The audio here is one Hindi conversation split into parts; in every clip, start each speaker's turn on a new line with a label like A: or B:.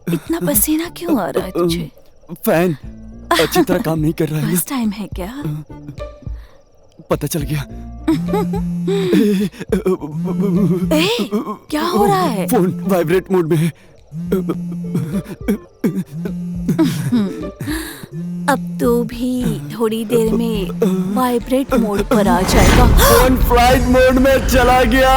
A: इतना पसीना क्यों आ रहा है तुझे?
B: फैन अच्छी तरह काम नहीं कर रहा है।
A: फर्स्ट टाइम है क्या?
B: पता चल गया।
A: क्या हो रहा है?
B: फोन वाइब्रेट मोड में है।
A: अब तो भी थोड़ी देर में वाइब्रेट मोड पर आ जाएगा।
B: फोन फ्लाइट मोड में चला गया।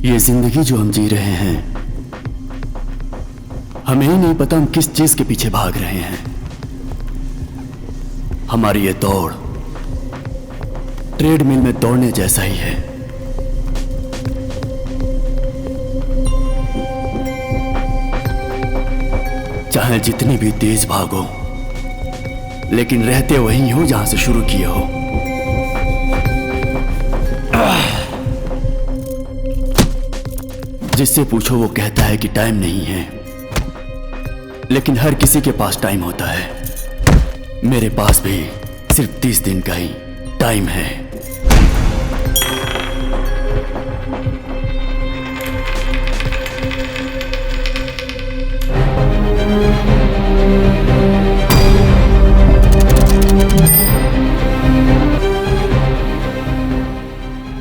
B: ये जिंदगी जो हम जी रहे हैं, हमें ही नहीं पता हम किस चीज के पीछे भाग रहे हैं। हमारी ये दौड़ ट्रेडमिल में दौड़ने जैसा ही है। चाहे जितनी भी तेज भागो, लेकिन रहते वहीं हो जहां से शुरू किए हो। जिससे पूछो वो कहता है कि टाइम नहीं है, लेकिन हर किसी के पास टाइम होता है। मेरे पास भी सिर्फ 30 दिन का ही टाइम है।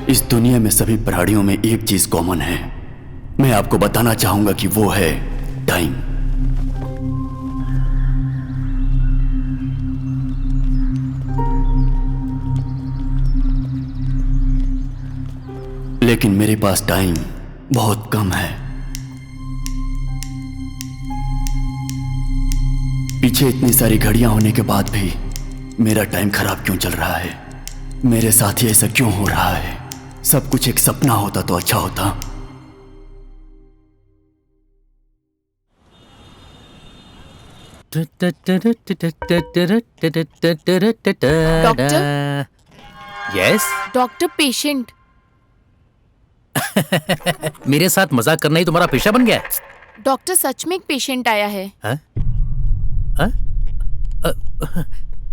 B: इस दुनिया में सभी प्राणियों में एक चीज कॉमन है। मैं आपको बताना चाहूंगा कि वो है टाइम। लेकिन मेरे पास टाइम बहुत कम है। पीछे इतनी सारी घड़ियां होने के बाद भी मेरा टाइम खराब क्यों चल रहा है? मेरे साथ ही ऐसा क्यों हो रहा है? सब कुछ एक सपना होता तो अच्छा होता।
C: डॉक्टर?
D: यस?
C: Doctor, patient.
D: मेरे साथ मजाक करना ही तुम्हारा पेशा बन गया?
C: डॉक्टर, सच में एक पेशेंट आया है।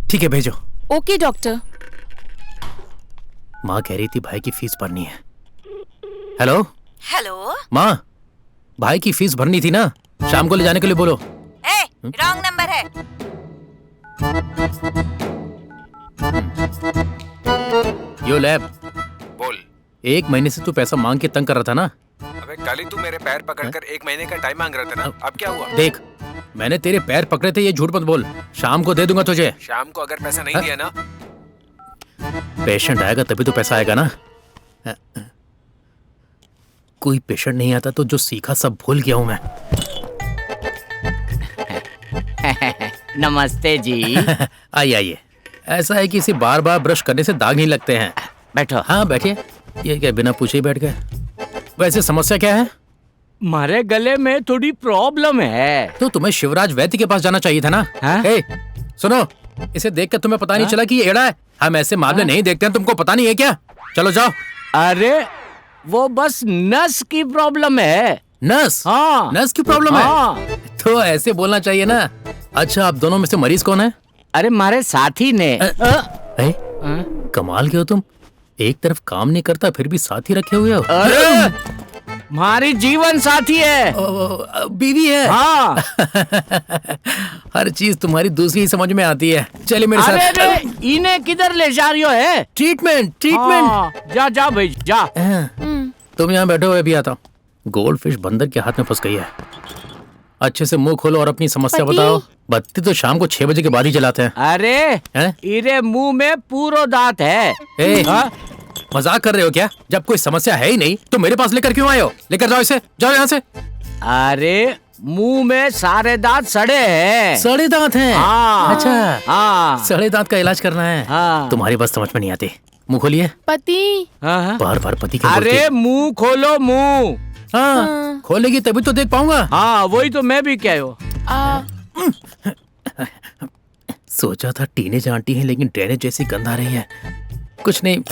D: ठीक है, भेजो।
C: Okay doctor.
D: माँ कह रही थी भाई की फीस भरनी है। हेलो
A: हेलो
D: माँ, भाई की फीस भरनी थी ना, शाम को ले जाने के लिए बोलो।
A: रॉन्ग नंबर है।
D: यो लैब,
E: बोल।
D: 1 महीने से तू पैसा मांग के तंग कर रहा था ना?
E: अबे कल ही तू मेरे पैर पकड़कर 1 महीने का टाइम मांग रहा था ना, अब क्या हुआ?
D: देख, मैंने तेरे पैर पकड़े थे, ये झूठ मत बोल। शाम को दे दूंगा तुझे।
E: शाम को अगर पैसा नहीं दिया ना,
D: पेशेंट आएगा तभी तो पैसा आएगा ना। कोई पेशेंट नहीं आता तो जो सीखा सब भूल गया हूं मैं।
F: नमस्ते जी।
D: आइए आइए। ऐसा है कि इसे बार बार ब्रश करने से दाग नहीं लगते हैं।
F: बैठो।
D: हाँ बैठिए। ये क्या बिना पूछे ही बैठ गए? वैसे समस्या क्या है?
F: मारे गले में थोड़ी प्रॉब्लम है।
D: तो तुम्हें शिवराज वैद्य के पास जाना चाहिए था ना। ए, सुनो, इसे देखकर तुम्हें पता नहीं चला कि ये एड़ा है? हम ऐसे मामले नहीं देखते हैं, तुमको पता नहीं है क्या? चलो जाओ।
F: अरे वो बस नस की प्रॉब्लम है।
D: नस?
F: हाँ।
D: नस की प्रॉब्लम है? तो ऐसे बोलना चाहिए ना। अच्छा, आप दोनों में से मरीज कौन है?
F: अरे मारे साथी ने।
D: कमाल के हो तुम, एक तरफ काम नहीं करता फिर भी साथी रखे हुए हो।
F: अरे हमारी जीवन साथी है।
D: बीवी है?
F: हाँ।
D: हर चीज तुम्हारी दूसरी ही समझ में आती है। चलिए मेरे
F: अरे
D: साथ।
F: अरे इन्हें किधर ले जा रही हो? है
D: ट्रीटमेंट।
F: हाँ, जा जा भाई जा।
D: तुम यहाँ बैठो, अभी आता हूँ। गोल्ड फिश बंदर के हाथ में फंस गई है। अच्छे से मुंह खोलो और अपनी समस्या बताओ। बत्ती तो शाम को 6 बजे के बाद ही जलाते हैं।
F: अरे इरे मुंह में पूरा दांत है।
D: मजाक कर रहे हो क्या? जब कोई समस्या है ही नहीं तो मेरे पास लेकर क्यों आए हो? लेकर जाओ इसे, जाओ यहाँ से।
F: अरे मुंह में सारे दांत सड़े हैं।
D: सड़े दांत हैं?
F: हाँ।
D: अच्छा,
F: हाँ।
D: सड़े दांत का इलाज करना है।
F: हाँ।
D: तुम्हारी बात समझ में नहीं आती। मुंह खोलिए।
C: पति।
D: बार बार पति क्या
F: बोलती? अरे मुंह खोलो, मुंह।
D: हाँ, खोलेगी तभी तो देख पाऊंगा।
F: हाँ वही तो मैं भी कह हूँ।
D: सोचा था टीनेज आंटी है, लेकिन ड्रेनेज जैसी गंध आ रही है। कुछ नहीं,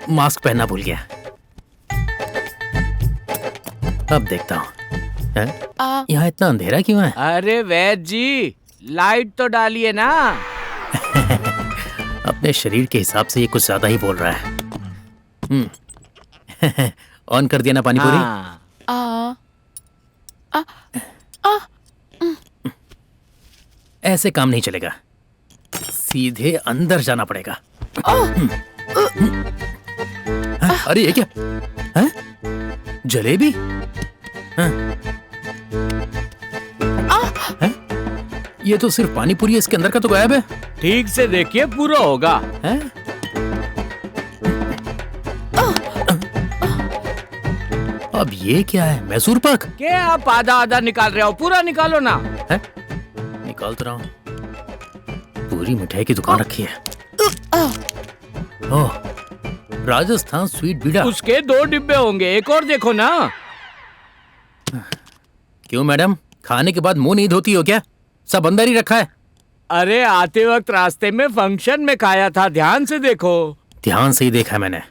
D: मास्क पहनना भूल गया। अब देखता हूँ। यहाँ इतना अंधेरा क्यों है?
F: अरे वैद्य जी, लाइट तो डालिए ना।
D: अपने शरीर के हिसाब से ये कुछ ज्यादा ही बोल रहा है। ऑन कर दिया ना पानी पूरी?
F: हाँ।
D: ऐसे काम नहीं चलेगा, सीधे अंदर जाना पड़ेगा। अरे ये क्या है? जलेबी? हैं? ये तो सिर्फ पानी पूरी है, इसके अंदर का तो गायब है।
F: ठीक से देखिए, पूरा होगा।
D: हैं? अब ये क्या है? मैसूर पाक?
F: क्या आप आधा आधा निकाल रहे हो? पूरा निकालो ना।
D: है? निकाल तो रहा हूं। पूरी मिठाई की दुकान रखी है। ओह, राजस्थान स्वीट बीड़ा।
F: उसके 2 डिब्बे होंगे, एक और देखो ना।
D: क्यों मैडम, खाने के बाद मुंह नहीं धोती हो क्या? सब अंदर ही रखा है।
F: अरे आते वक्त रास्ते में फंक्शन में खाया था, ध्यान से देखो।
D: ध्यान से ही देखा है मैंने।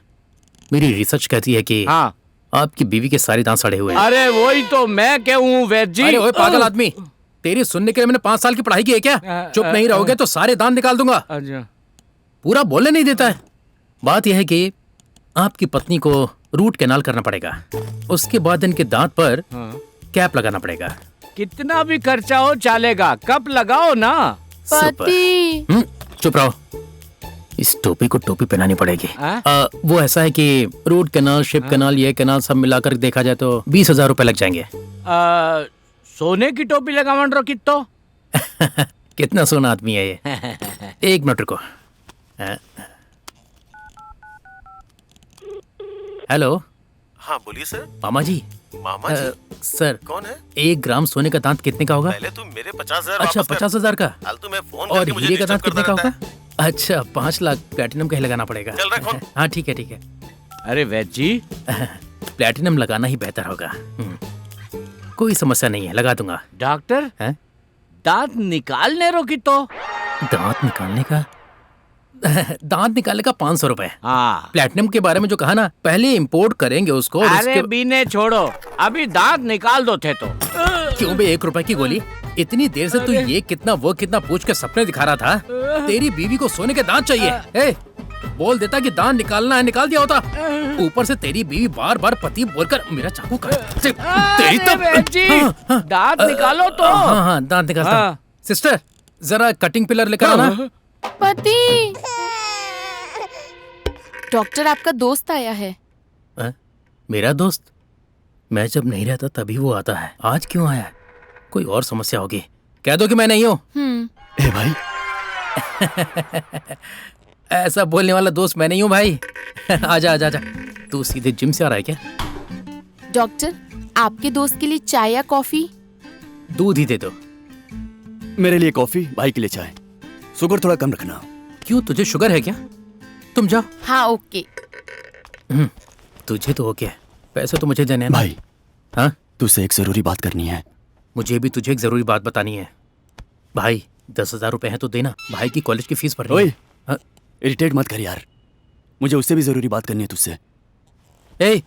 D: मेरी रिसर्च कहती है कि
F: हाँ।
D: आपकी बीवी के सारे दांत सड़े हुए हैं।
F: अरे वही तो मैं कहूँ वैद्य जी।
D: अरे ओए पागल आदमी, तेरी सुनने के लिए मैंने 5 साल की पढ़ाई की है क्या? चुप नहीं रहोगे तो सारे दांत निकाल दूंगा।
F: अच्छा।
D: पूरा बोलने नहीं देता है। बात यह है कि आपकी पत्नी को रूट कैनाल करना पड़ेगा, उसके बाद इनके दांत पर कैप लगाना पड़ेगा।
F: कितना भी खर्चा हो चलेगा, कप लगाओ ना।
C: पति।
D: चुप रहो, इस टोपी को टोपी पहनानी पड़ेगी।
F: हाँ?
D: वो ऐसा है कि रूट कैनाल, शिप कैनाल, ये कैनाल सब मिलाकर देखा जाए तो 20,000 रुपए लग जाएंगे।
F: सोने की टोपी लगा मंडरो कितो।
D: कितना सोना आदमी है ये। 1 मिनट रुको। हेलो।
E: हाँ बोलिए सर।
D: मामा जी।
E: मामा जी?
D: सर
E: कौन है?
D: 1 ग्राम सोने का दांत कितने का होगा?
E: पहले तुम मेरे 50,000
D: अच्छा, 50,000 का।
E: फालतू में फोन
D: और
E: करके मुझे
D: हीरे का दांत
E: डिस्टर्ब
D: कितने का
E: करता
D: होगा? अच्छा, 5 लाख प्लेटिनम का ही लगाना पड़ेगा।
E: चल रहा कौन?
D: हाँ ठीक है ठीक है।
F: अरे वैद्य जी,
D: प्लेटिनम लगाना ही बेहतर होगा। कोई समस्या नहीं है, लगा दूंगा।
F: डॉक्टर
D: हैं?
F: दांत निकालने रो कितो।
D: दांत निकालने का? दांत निकालने का 500 रुपए।
F: हाँ।
D: प्लेटिनम के बारे में जो कहा ना, पहले इंपोर्ट करेंगे उसको और
F: अरे
D: उसके...
F: बीने छोड़ो, अभी दांत निकाल दो थे तो।
D: क्यों बे, 1 रुपए की गोली? इतनी देर से तू ये कितना वो कितना पूछ के सपने दिखा रहा था। तेरी बीवी को सोने के दांत चाहिए। ए, बोल देता कि दांत निकालना है, निकाल दिया होता। ऊपर से तेरी बीवी बार बार पति बोलकर मेरा चाकू काट। तेरी तो
F: दांत निकालो तो।
D: हाँ हाँ, दांत निकालता हूं। सिस्टर, जरा कटिंग पिलर लेकर आना।
C: पति। डॉक्टर, आपका दोस्त आया है।
D: मेरा दोस्त? मैं जब नहीं रहता तभी वो आता है, आज क्यों आया है? कोई और समस्या होगी। कह दो कि मैं नहीं हूँ।
B: ए भाई,
D: ऐसा बोलने वाला दोस्त मैं नहीं हूँ भाई। आजा आजा आजा। तू सीधे जिम से आ रहा है क्या?
C: डॉक्टर, आपके दोस्त के लिए चाय या कॉफी?
D: दूध ही दे दो।
B: मेरे लिए कॉफी, भाई के लिए चाय। शुगर थोड़ा कम रखना।
D: क्यों, तुझे शुगर है क्या? तुम जाओ।
C: हाँ ओके।
D: तुझे तो हो क्या, पैसे तो मुझे देने हैं ना।
B: भाई,
D: हाँ,
B: तुझसे एक जरूरी बात करनी है।
D: मुझे भी तुझे एक जरूरी बात बतानी है। भाई 10,000 रुपए है तो देना, भाई की कॉलेज की फीस भर रही है। हाँ?
B: इरिटेट मत कर यार, मुझे उससे भी जरूरी बात करनी है तुझसे।
D: ए,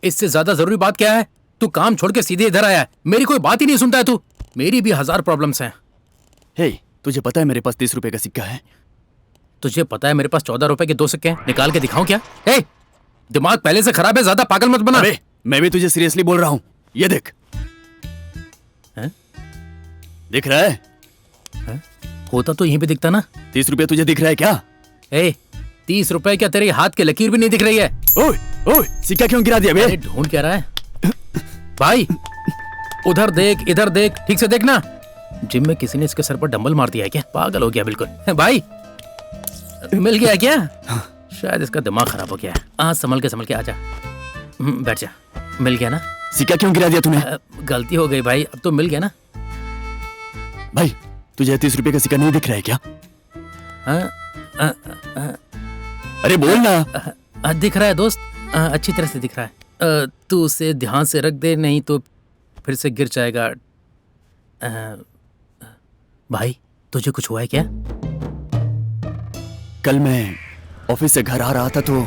D: इससे ज्यादा जरूरी बात क्या है? तू काम छोड़ के सीधे इधर आया है, मेरी कोई बात ही नहीं सुनता है तू। मेरी भी 1000 प्रॉब्लम्स हैं।
B: हे, तुझे पता है मेरे पास 30 रुपए का सिक्का है?
D: तुझे पता है मेरे पास 14 रुपए के 2 सिक्के हैं, निकाल के दिखाऊं क्या? ए, दिमाग पहले से खराब है, ज्यादा पागल मत बना।
B: अबे, मैं भी तुझे सीरियसली बोल रहा हूँ, ये देख।
D: हैं?
B: दिख रहा है?
D: होता तो यहीं पे दिखता ना।
B: 30 रुपए तुझे दिख रहा है क्या?
D: ए, 30 रुपए क्या तेरे हाथ के लकीर भी नहीं दिख रही है?
B: ओए, ओए, सिक्का क्यों गिरा दिया बे?
D: अरे ढूंढ क्या रहा है भाई? उधर देख, इधर देख, ठीक से देख ना। जिम में किसी ने इसके सर पर डंबल मार दिया है क्या? पागल हो गया बिल्कुल। भाई मिल गया क्या? शायद इसका दिमाग खराब हो गया है। हाँ, संभल के आजा। बैठ जा। मिल गया ना?
B: सिक्का क्यों गिरा दिया तूने?
D: गलती हो गई भाई, अब तो मिल गया ना।
B: भाई, तुझे 30 रुपए का सिक्का नहीं दिख रहा है क्या? अरे बोल ना।
D: दिख रहा है दोस्त, अच्छी तरह से दिख रहा है। तू उसे ध्यान से रख दे, नहीं तो फिर से गिर जाएगा। भाई तुझे कुछ हुआ है क्या?
B: कल मैं ऑफिस से घर आ रहा था तो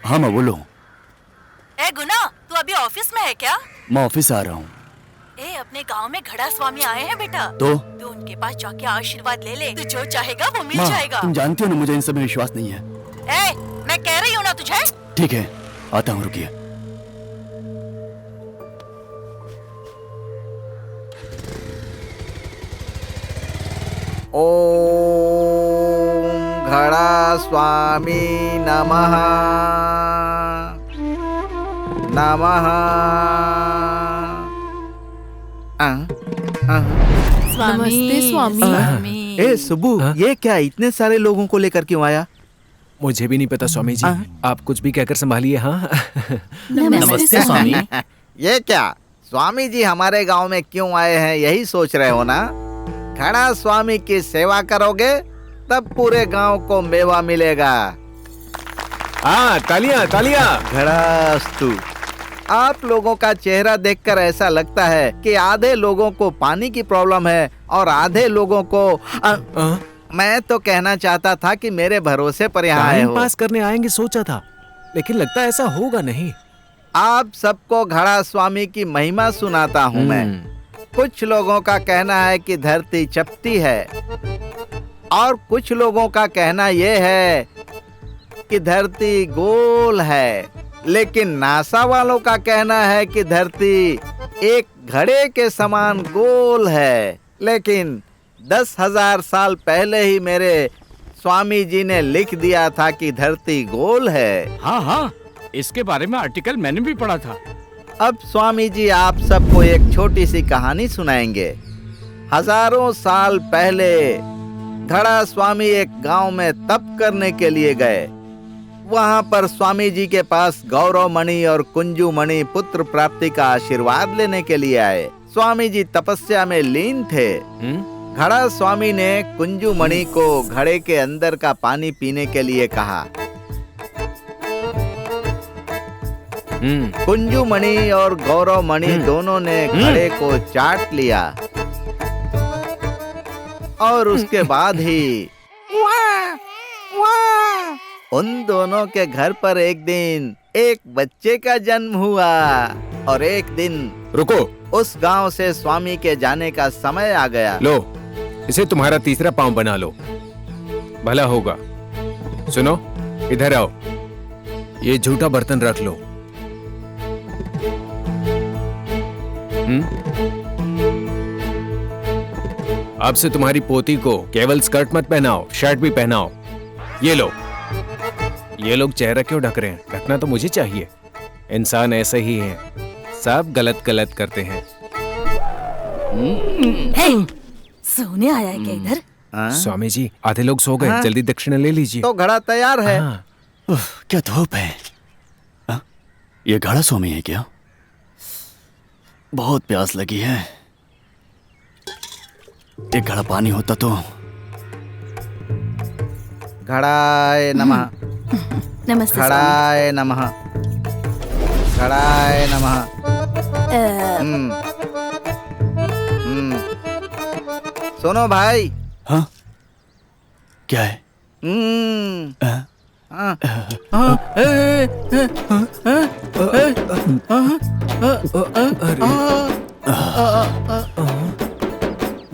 B: हाँ मैं बोलो।
A: ए गुना, तू अभी ऑफिस में है क्या?
B: मैं ऑफिस आ रहा हूँ।
A: ए, अपने गांव में घड़ा स्वामी आए हैं बेटा।
B: तो
A: तू उनके पास जाके आशीर्वाद ले ले, तू जो चाहेगा वो मिल
B: माँ,
A: जाएगा।
B: तुम जानती हो ना मुझे इन सब में विश्वास नहीं है।
A: ए, मैं कह रही हूँ ना तुझे।
B: ठीक है, आता हूँ, रुकिए।
G: ओम घड़ा स्वामी नमः नमः।
C: नमस्ते स्वामी।
G: ए सुब्बू, ये क्या इतने सारे लोगों को लेकर क्यों आया?
E: मुझे भी नहीं पता स्वामी जी, आप कुछ भी कहकर संभालिए। हाँ
D: नमस्ते स्वामी।
G: ये क्या स्वामी जी हमारे गांव में क्यों आए हैं, यही सोच रहे हो ना? घड़ा स्वामी की सेवा करोगे तब पूरे गांव को मेवा मिलेगा।
E: हाँ, तालियां तालियां।
G: घड़ास्तु। आप लोगों का चेहरा देखकर ऐसा लगता है कि आधे लोगों को पानी की प्रॉब्लम है और आधे लोगों को मैं तो कहना चाहता था कि मेरे भरोसे पर यहाँ आए
E: टाइम
G: हो।
E: पास करने आएंगे सोचा था, लेकिन लगता है ऐसा होगा नहीं।
G: आप सबको घड़ा स्वामी की महिमा सुनाता हूँ मैं। कुछ लोगों का कहना है कि धरती चपटी है और कुछ लोगों का कहना यह है कि धरती गोल है, लेकिन नासा वालों का कहना है कि धरती एक घड़े के समान गोल है। लेकिन 10,000 साल पहले ही मेरे स्वामी जी ने लिख दिया था कि धरती गोल है।
F: हाँ हाँ, इसके बारे में आर्टिकल मैंने भी पढ़ा था।
G: अब स्वामी जी आप सबको एक छोटी सी कहानी सुनाएंगे। हजारों साल पहले घड़ा स्वामी एक गांव में तप करने के लिए गए। वहां पर स्वामी जी के पास गौरव मणि और कुंजू मणि पुत्र प्राप्ति का आशीर्वाद लेने के लिए आए। स्वामी जी तपस्या में लीन थे। घड़ा स्वामी ने कुंजू मणि को घड़े के अंदर का पानी पीने के लिए कहा। कुंजू मणि और गौरव मणि दोनों ने घड़े को चाट लिया और उसके बाद ही उन दोनों के घर पर एक दिन एक बच्चे का जन्म हुआ। और एक दिन
E: रुको,
G: उस गांव से स्वामी के जाने का समय आ गया।
E: लो, इसे तुम्हारा तीसरा पांव बना लो, भला होगा। सुनो, इधर आओ, ये झूठा बर्तन रख लो। अब से तुम्हारी पोती को केवल स्कर्ट मत पहनाओ, शर्ट भी पहनाओ। ये लो। ये लोग चेहरा क्यों ढक रहे हैं? ढकना तो मुझे चाहिए। इंसान ऐसे ही हैं, सब गलत गलत करते हैं।
A: सोने आया है क्या इधर?
E: स्वामी जी, आधे लोग सो गए, जल्दी दक्षिणा ले लीजिए।
G: तो घड़ा तैयार है।
B: क्या धूप है। ये घड़ा स्वामी है क्या? बहुत प्यास लगी है। एक घड़ा पानी होता तो।
G: घड़ाय नमः।
A: नमस्ते
G: घड़ाय नमः। घड़ाय नमः। सुनो भाई।
B: हाँ, क्या है?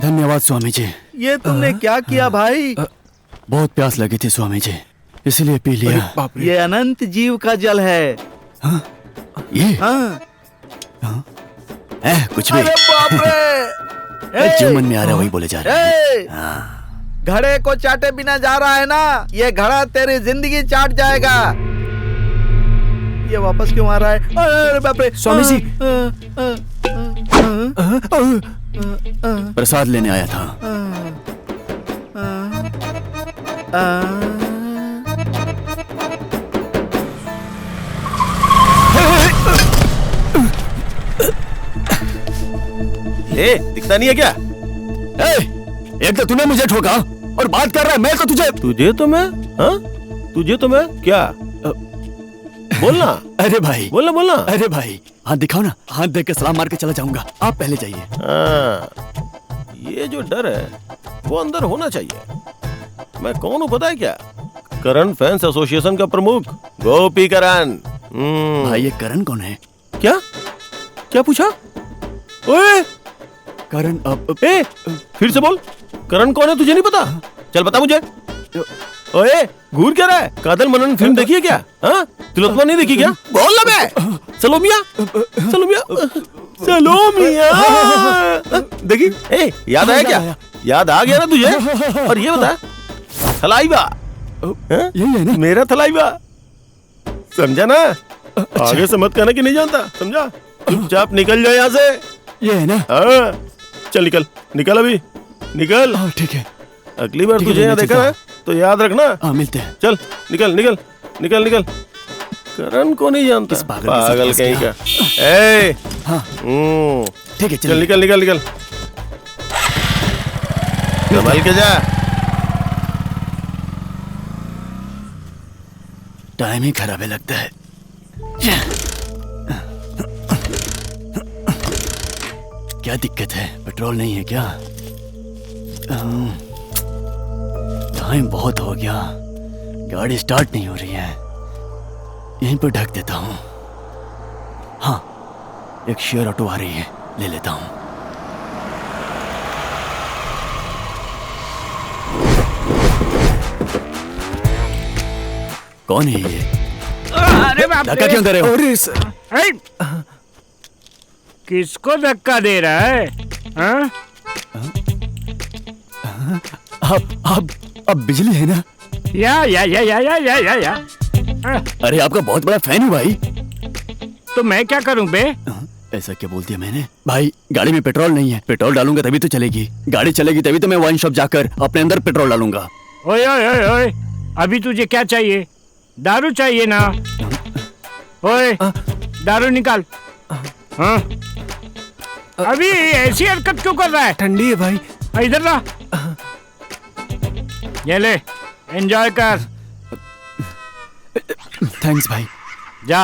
B: धन्यवाद स्वामी जी।
G: ये तुमने क्या किया भाई?
B: बहुत प्यास लगी थी स्वामी जी, इसलिए पी लिया।
G: ये अनंत जीव का जल है।
B: ये कुछ भी।
G: अरे बाप रे!
B: जो मन में आ रहा है वही बोले जा रहे हैं।
G: घड़े को चाटे बिना जा रहा है ना, ये घड़ा तेरी जिंदगी चाट जाएगा। ये वापस क्यों आ रहा है? अरे बाप रे!
E: स्वामी जी,
B: प्रसाद लेने आया था।
H: दिखता नहीं है क्या?
B: एक तो तूने मुझे ठोका और बात कर रहा है मैं तो तुझे।
H: तुझे तो मैं? हाँ? तुझे तो मैं क्या बोलना
B: अरे भाई
H: बोलना बोलना।
B: अरे भाई हाथ दिखाओ ना, हाथ देख के सलाम मार के चला जाऊंगा, आप पहले जाइए।
H: हाँ, ये जो डर है वो अंदर होना चाहिए। मैं कौन हूँ पता है क्या? करण फैंस एसोसिएशन का प्रमुख गोपी करण।
B: भाई ये करण कौन है?
H: क्या क्या पूछा? ओए
B: करण
H: ए फिर से बोल, करण कौन है तुझे नहीं पता? चल बता मुझे। ओए घूर क्या रहा है? कादल मनन फिल्म देखी है क्या? हाँ तिलोत्तमा नहीं देखी क्या? बोल ना बे। सलोमिया सलोमिया सलोमिया देखी? ए याद आया क्या? याद आ गया ना तुझे? और ये बता थलाइवा
B: यही है ना?
H: मेरा थलाइवा, समझा ना? आगे से मत कहना कि नहीं जानता, समझा? चुपचाप निकल जाए यहाँ से।
B: ये है ना?
H: हाँ चल निकल निकल अभी निकल।
B: ठीक है,
H: अगली बार
B: ठीक है,
H: तुझे यहाँ
B: मैं
H: देखा
B: चलता
H: है तो याद रखना।
B: हाँ मिलते हैं।
H: चल निकल निकल निकल निकल। करण को नहीं जानता?
B: इस पागल के साथ
H: कहीं
B: फंस
H: का। ए
B: हाँ ठीक है,
H: चल निकल निकल निकल, संभल के जा।
B: टाइम ही खराब है लगता है। क्या दिक्कत है? पेट्रोल नहीं है क्या? टाइम बहुत हो गया, गाड़ी स्टार्ट नहीं हो रही है। यहीं पर ढक देता हूँ। हाँ एक शेयर ऑटो आ रही है, ले लेता हूँ। कौन है ये?
F: अरे बाप रे।
B: धक्का क्यों दे रहे हो?
E: अरे सर
F: ए, किसको धक्का दे रहा है? हाँ?
B: अब बिजली है ना?
F: या
B: अरे आपका बहुत बड़ा फैन हूँ भाई।
F: तो मैं क्या करूं बे?
B: ऐसा क्या बोल दिया मैंने? भाई गाड़ी में पेट्रोल नहीं है, पेट्रोल डालूंगा तभी तो चलेगी। गाड़ी चलेगी तभी तो मैं वाइन शॉप जाकर अपने अंदर पेट्रोल डालूंगा।
F: ओए ओए ओए ओए, अभी तुझे क्या चाहिए? दारू चाहिए ना? ओए दारू निकाल। हाँ अभी ऐसी हरकत क्यों कर रहा है?
E: ठंडी है भाई।
F: इधर ला, ये ले एंजॉय कर।
B: थैंक्स भाई।
F: जा।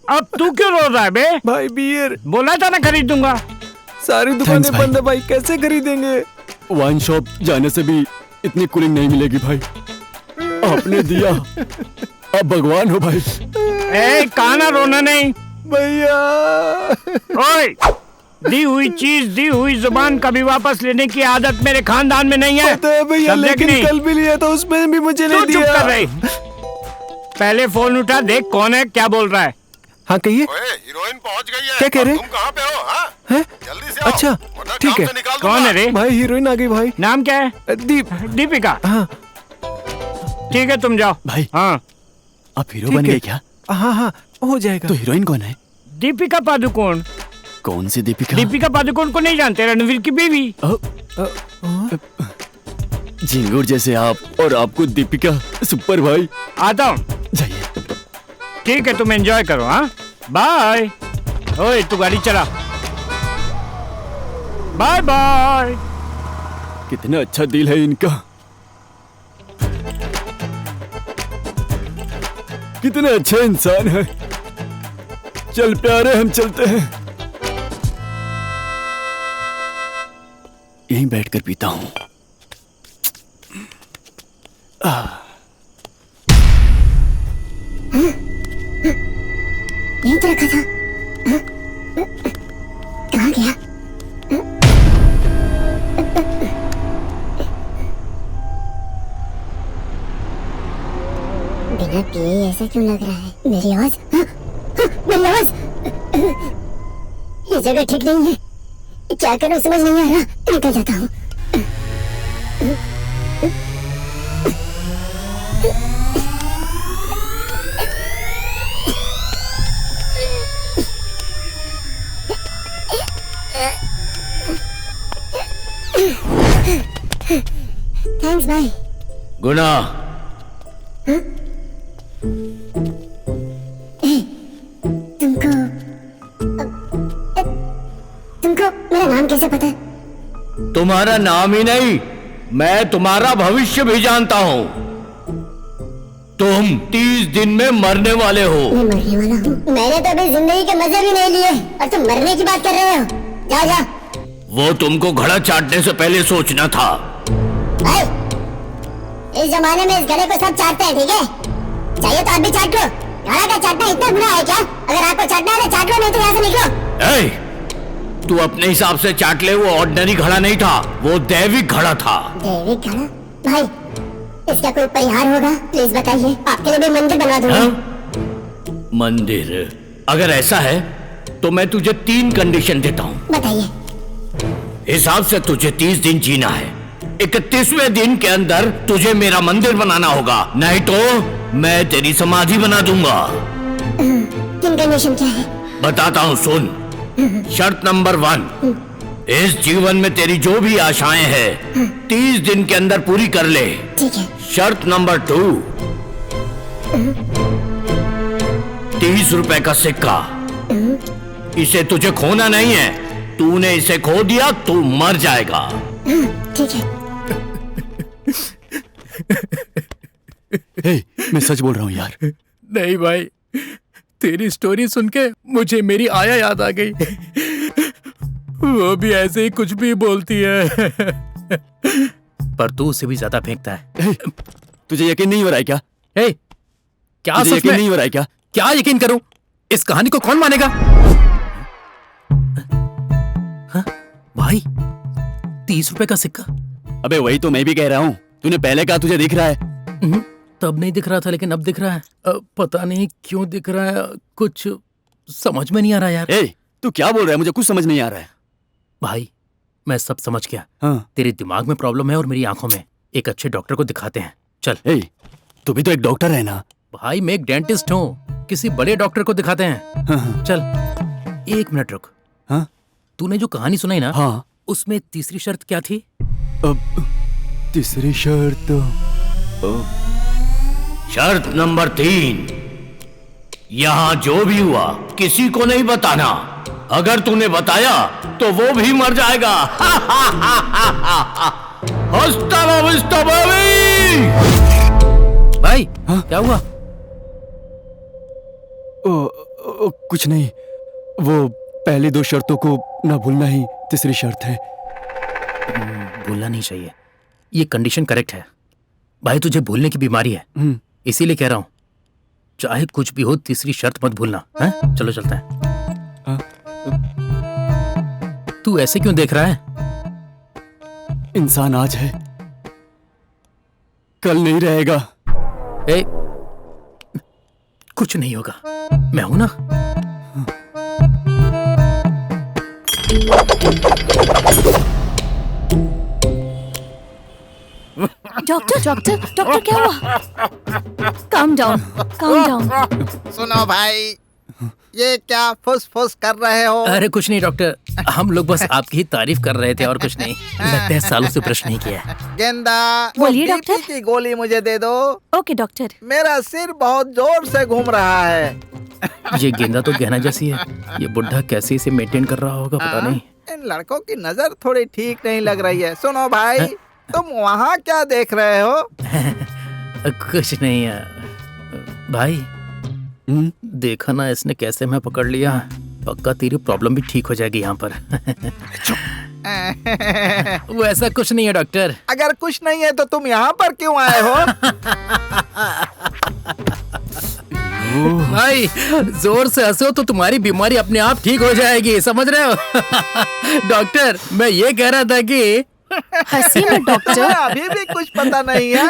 F: अब तू क्यों रो रहा है बे?
E: भाई बियर
F: बोला था ना खरीद दूंगा।
E: सारी दुकानें
B: Thanks, भाई।
E: बंद है भाई, कैसे खरीदेंगे?
B: वाइन शॉप जाने से भी इतनी कूलिंग नहीं मिलेगी भाई। आपने दिया, अब भगवान हो भाई।
F: ए काना रोना नहीं
E: भैया
F: ओए, दी हुई चीज दी हुई जुबान कभी वापस लेने की आदत मेरे खानदान में नहीं है।
E: पता है भैया,
F: समझे कि
E: लेकिन
F: नहीं?
E: कल भी लिया था, उसमें भी मुझे
F: तू
E: नहीं
F: चुप
E: दिया।
F: कर रही। पहले फोन उठा, देख कौन है, क्या बोल रहा है।
E: हाँ कहिए।
H: हीरोइन पहुंच गई है।
E: क्या कह रहे?
H: तुम कहाँ पे हो? हाँ?
E: हैं?
H: जल्दी से आओ,
E: अच्छा,
H: वरना
E: ठीक
H: काम
E: है।
H: से निकाल दूंगा।
F: कौन है रे?
E: भाई हीरोइन आ गई भाई।
F: नाम क्या है?
E: दीप।
F: दीपिका।
E: हाँ
F: ठीक है तुम जाओ।
B: भाई
F: हाँ
B: आप हीरो
E: ठीक
B: बन
E: है।
B: गए क्या?
E: हाँ हाँ हो जाएगा।
B: तो हीरोइन कौन है?
F: दीपिका पादुकोण।
B: कौन सी दीपिका?
F: दीपिका पादुकोण को नहीं जानते? रणवीर की बीवी।
B: झिंगुर जैसे आप और आपको दीपिका। सुपर भाई।
F: आता हूँ।
B: जाइए।
F: ठीक है तुम एंजॉय करो। हाँ बाय। ओए तू गाड़ी चला। Bye bye.
B: कितना अच्छा दिल है इनका, कितने अच्छे इंसान है। चल प्यारे हम चलते हैं। यहीं बैठकर पीता हूं।
I: यहीं तो रखा था। कहाँ गया? बिना पिए ऐसा क्यों लग रहा है? मेरी आवाज, मेरी आवाज। ये जगह ठीक नहीं है, क्या करूं समझ नहीं आ रहा। निकल जाता हूँ। थैंक्स भाई।
B: गुना
I: तुमको तुमको मेरा नाम कैसे पता है?
F: तुम्हारा नाम ही नहीं, मैं तुम्हारा भविष्य भी जानता हूँ।
B: तुम 30 दिन में मरने वाले हो।
I: मैं मरने वाला हूँ? मैंने तो अभी जिंदगी के मजे भी नहीं लिए और तुम मरने की बात कर रहे हो? जा जा।
B: वो तुमको घड़ा चाटने से पहले सोचना था।
I: भाई, इस जमाने में इस घड़े को सब चाटते हैं, ठीक है? चाहिए तो आप भी चाट लो। घड़ा का चाटना इतना बुरा है क्या? अगर आपको चाटना है तो चाट लो, नहीं तो यहाँ से निकलो।
B: ए, तू अपने हिसाब से चाट ले, वो ऑर्डिनरी घड़ा नहीं था, वो दैविक घड़ा था।
I: दैविक घड़ा? भाई, इसका कोई परिहार होगा? प्लीज बताइए, आपके लिए भी मंदिर बनवा दूंगा।
B: मंदिर? अगर ऐसा है तो मैं तुझे 3 कंडीशन देता हूँ।
I: बताइए।
B: हिसाब से तुझे 30 दिन जीना है। 31वें दिन के अंदर तुझे मेरा मंदिर बनाना होगा, नहीं तो मैं तेरी समाधि बना दूंगा।
I: किन कंडीशन क्या है?
B: बताता हूँ, सुन। शर्त नंबर 1, इस जीवन में तेरी जो भी आशाएं हैं 30 दिन के अंदर पूरी कर ले।
I: ठीक है।
B: शर्त नंबर 2, 30 रुपए का सिक्का, इसे तुझे खोना नहीं है। तूने इसे खो दिया तू मर जाएगा।
I: ठीक है।
B: हे, मैं सच बोल रहा हूँ यार।
D: नहीं भाई, तेरी स्टोरी सुन के मुझे मेरी आया याद आ गई। वो भी ऐसे ही कुछ भी बोलती है। पर तू उसे भी ज्यादा फेंकता है।
B: तुझे यकीन नहीं हो रहा है क्या?
D: क्या
B: तुझे
D: सच
B: यकीन
D: में?
B: नहीं हो रहा है क्या?
D: क्या यकीन करूं? इस कहानी को कौन मानेगा? हाँ? भाई, 30 रुपए का सिक्का?
B: अबे वही तो मैं भी कह रहा हूँ। तूने पहले कहा तुझे दिख रहा है।
D: तब नहीं दिख रहा था, लेकिन अब दिख रहा है। पता नहीं क्यों दिख रहा है, कुछ समझ में नहीं आ रहा यार।
B: तू क्या बोल रहा है? मुझे कुछ समझ नहीं आ रहा है।
D: भाई, मैं सब समझ गया।
B: हाँ।
D: तेरे दिमाग में प्रॉब्लम है और मेरी आंखों में। एक अच्छे डॉक्टर को दिखाते हैं, चल।
B: तू भी तो एक डॉक्टर है ना?
D: भाई, मैं एक डेंटिस्ट हूँ, किसी बड़े डॉक्टर को दिखाते हैं।
B: हाँ।
D: चल, 1 मिनट रुक।
B: हाँ?
D: तूने जो कहानी सुनाई ना,
B: हाँ।
D: उसमें तीसरी शर्त क्या थी?
B: तीसरी शर्त? शर्त नंबर 3, यहाँ जो भी हुआ किसी को नहीं बताना। अगर तूने बताया तो वो भी मर जाएगा। हस्ता भविष्य भवी।
D: भाई, क्या हुआ?
B: कुछ नहीं, वो पहली 2 शर्तों को ना भूलना ही तीसरी शर्त है।
D: भूलना नहीं चाहिए, ये कंडीशन करेक्ट है। भाई, तुझे भूलने की बीमारी है, इसीलिए कह रहा हूं, चाहे कुछ भी हो तीसरी शर्त मत भूलना। हैं? चलो चलता है। तू ऐसे क्यों देख रहा है?
B: इंसान आज है, कल नहीं रहेगा।
D: कुछ नहीं होगा, मैं हूं ना।
A: डॉक्टर क्या हुआ? Calm down.
G: सुनो भाई, ये क्या फुस फुस कर रहे हो?
D: अरे कुछ नहीं डॉक्टर, हम लोग बस आपकी ही तारीफ कर रहे थे और कुछ नहीं। लगता है सालों से ब्रश नहीं किया है।
G: गेंदा,
A: बोलिए
G: वो
A: डॉक्टर।
G: BP की गोली मुझे दे दो।
A: Okay doctor.
G: मेरा सिर बहुत जोर से घूम रहा है।
D: ये गेंदा तो गहना जैसी है, ये बुढ़ा कैसे इसे मेंटेन कर रहा होगा पता नहीं।
G: इन लड़कों की नजर थोड़ी ठीक नहीं लग रही है। सुनो भाई, तुम वहाँ क्या देख रहे हो?
D: कुछ नहीं है भाई। देखा ना इसने कैसे मैं पकड़ लिया। पक्का तेरी प्रॉब्लम भी ठीक हो जाएगी यहाँ पर। वो ऐसा कुछ नहीं है डॉक्टर।
G: अगर कुछ नहीं है तो तुम यहाँ पर क्यों आए हो?
D: भाई, जोर से हंसो तो तुम्हारी बीमारी अपने आप ठीक हो जाएगी, समझ रहे हो? डॉक्टर, मैं ये कह रहा था कि
C: हंसी में डॉक्टर।
G: अभी भी कुछ पता नहीं है।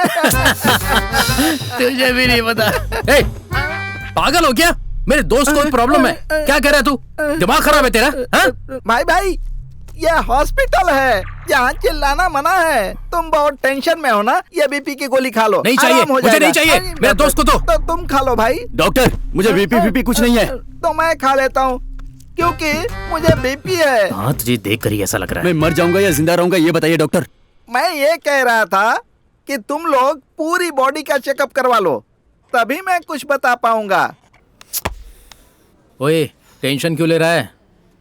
D: तुझे भी नहीं पता। पागल हो क्या? मेरे दोस्त को प्रॉब्लम है। क्या कह रहा है तू? दिमाग खराब है तेरा? हाँ?
G: भाई, ये हॉस्पिटल है, यहाँ चिल्लाना मना है। तुम बहुत टेंशन में हो ना, ये BP की गोली खा लो।
D: नहीं चाहिए, मुझे नहीं चाहिए। मेरे दोस्त को
G: तो तुम खा लो भाई।
B: डॉक्टर, मुझे BP कुछ नहीं है।
G: तो मैं खा लेता हूँ, क्योंकि मुझे BP है।
D: हाँ, तुझे देख कर ही ऐसा लग रहा है।
B: मैं मर जाऊंगा या जिंदा रहूंगा ये बताइए डॉक्टर।
G: मैं ये कह रहा था कि तुम लोग पूरी बॉडी का चेकअप करवा लो, तभी मैं कुछ बता पाऊंगा।
D: ओए, टेंशन क्यों ले रहा है?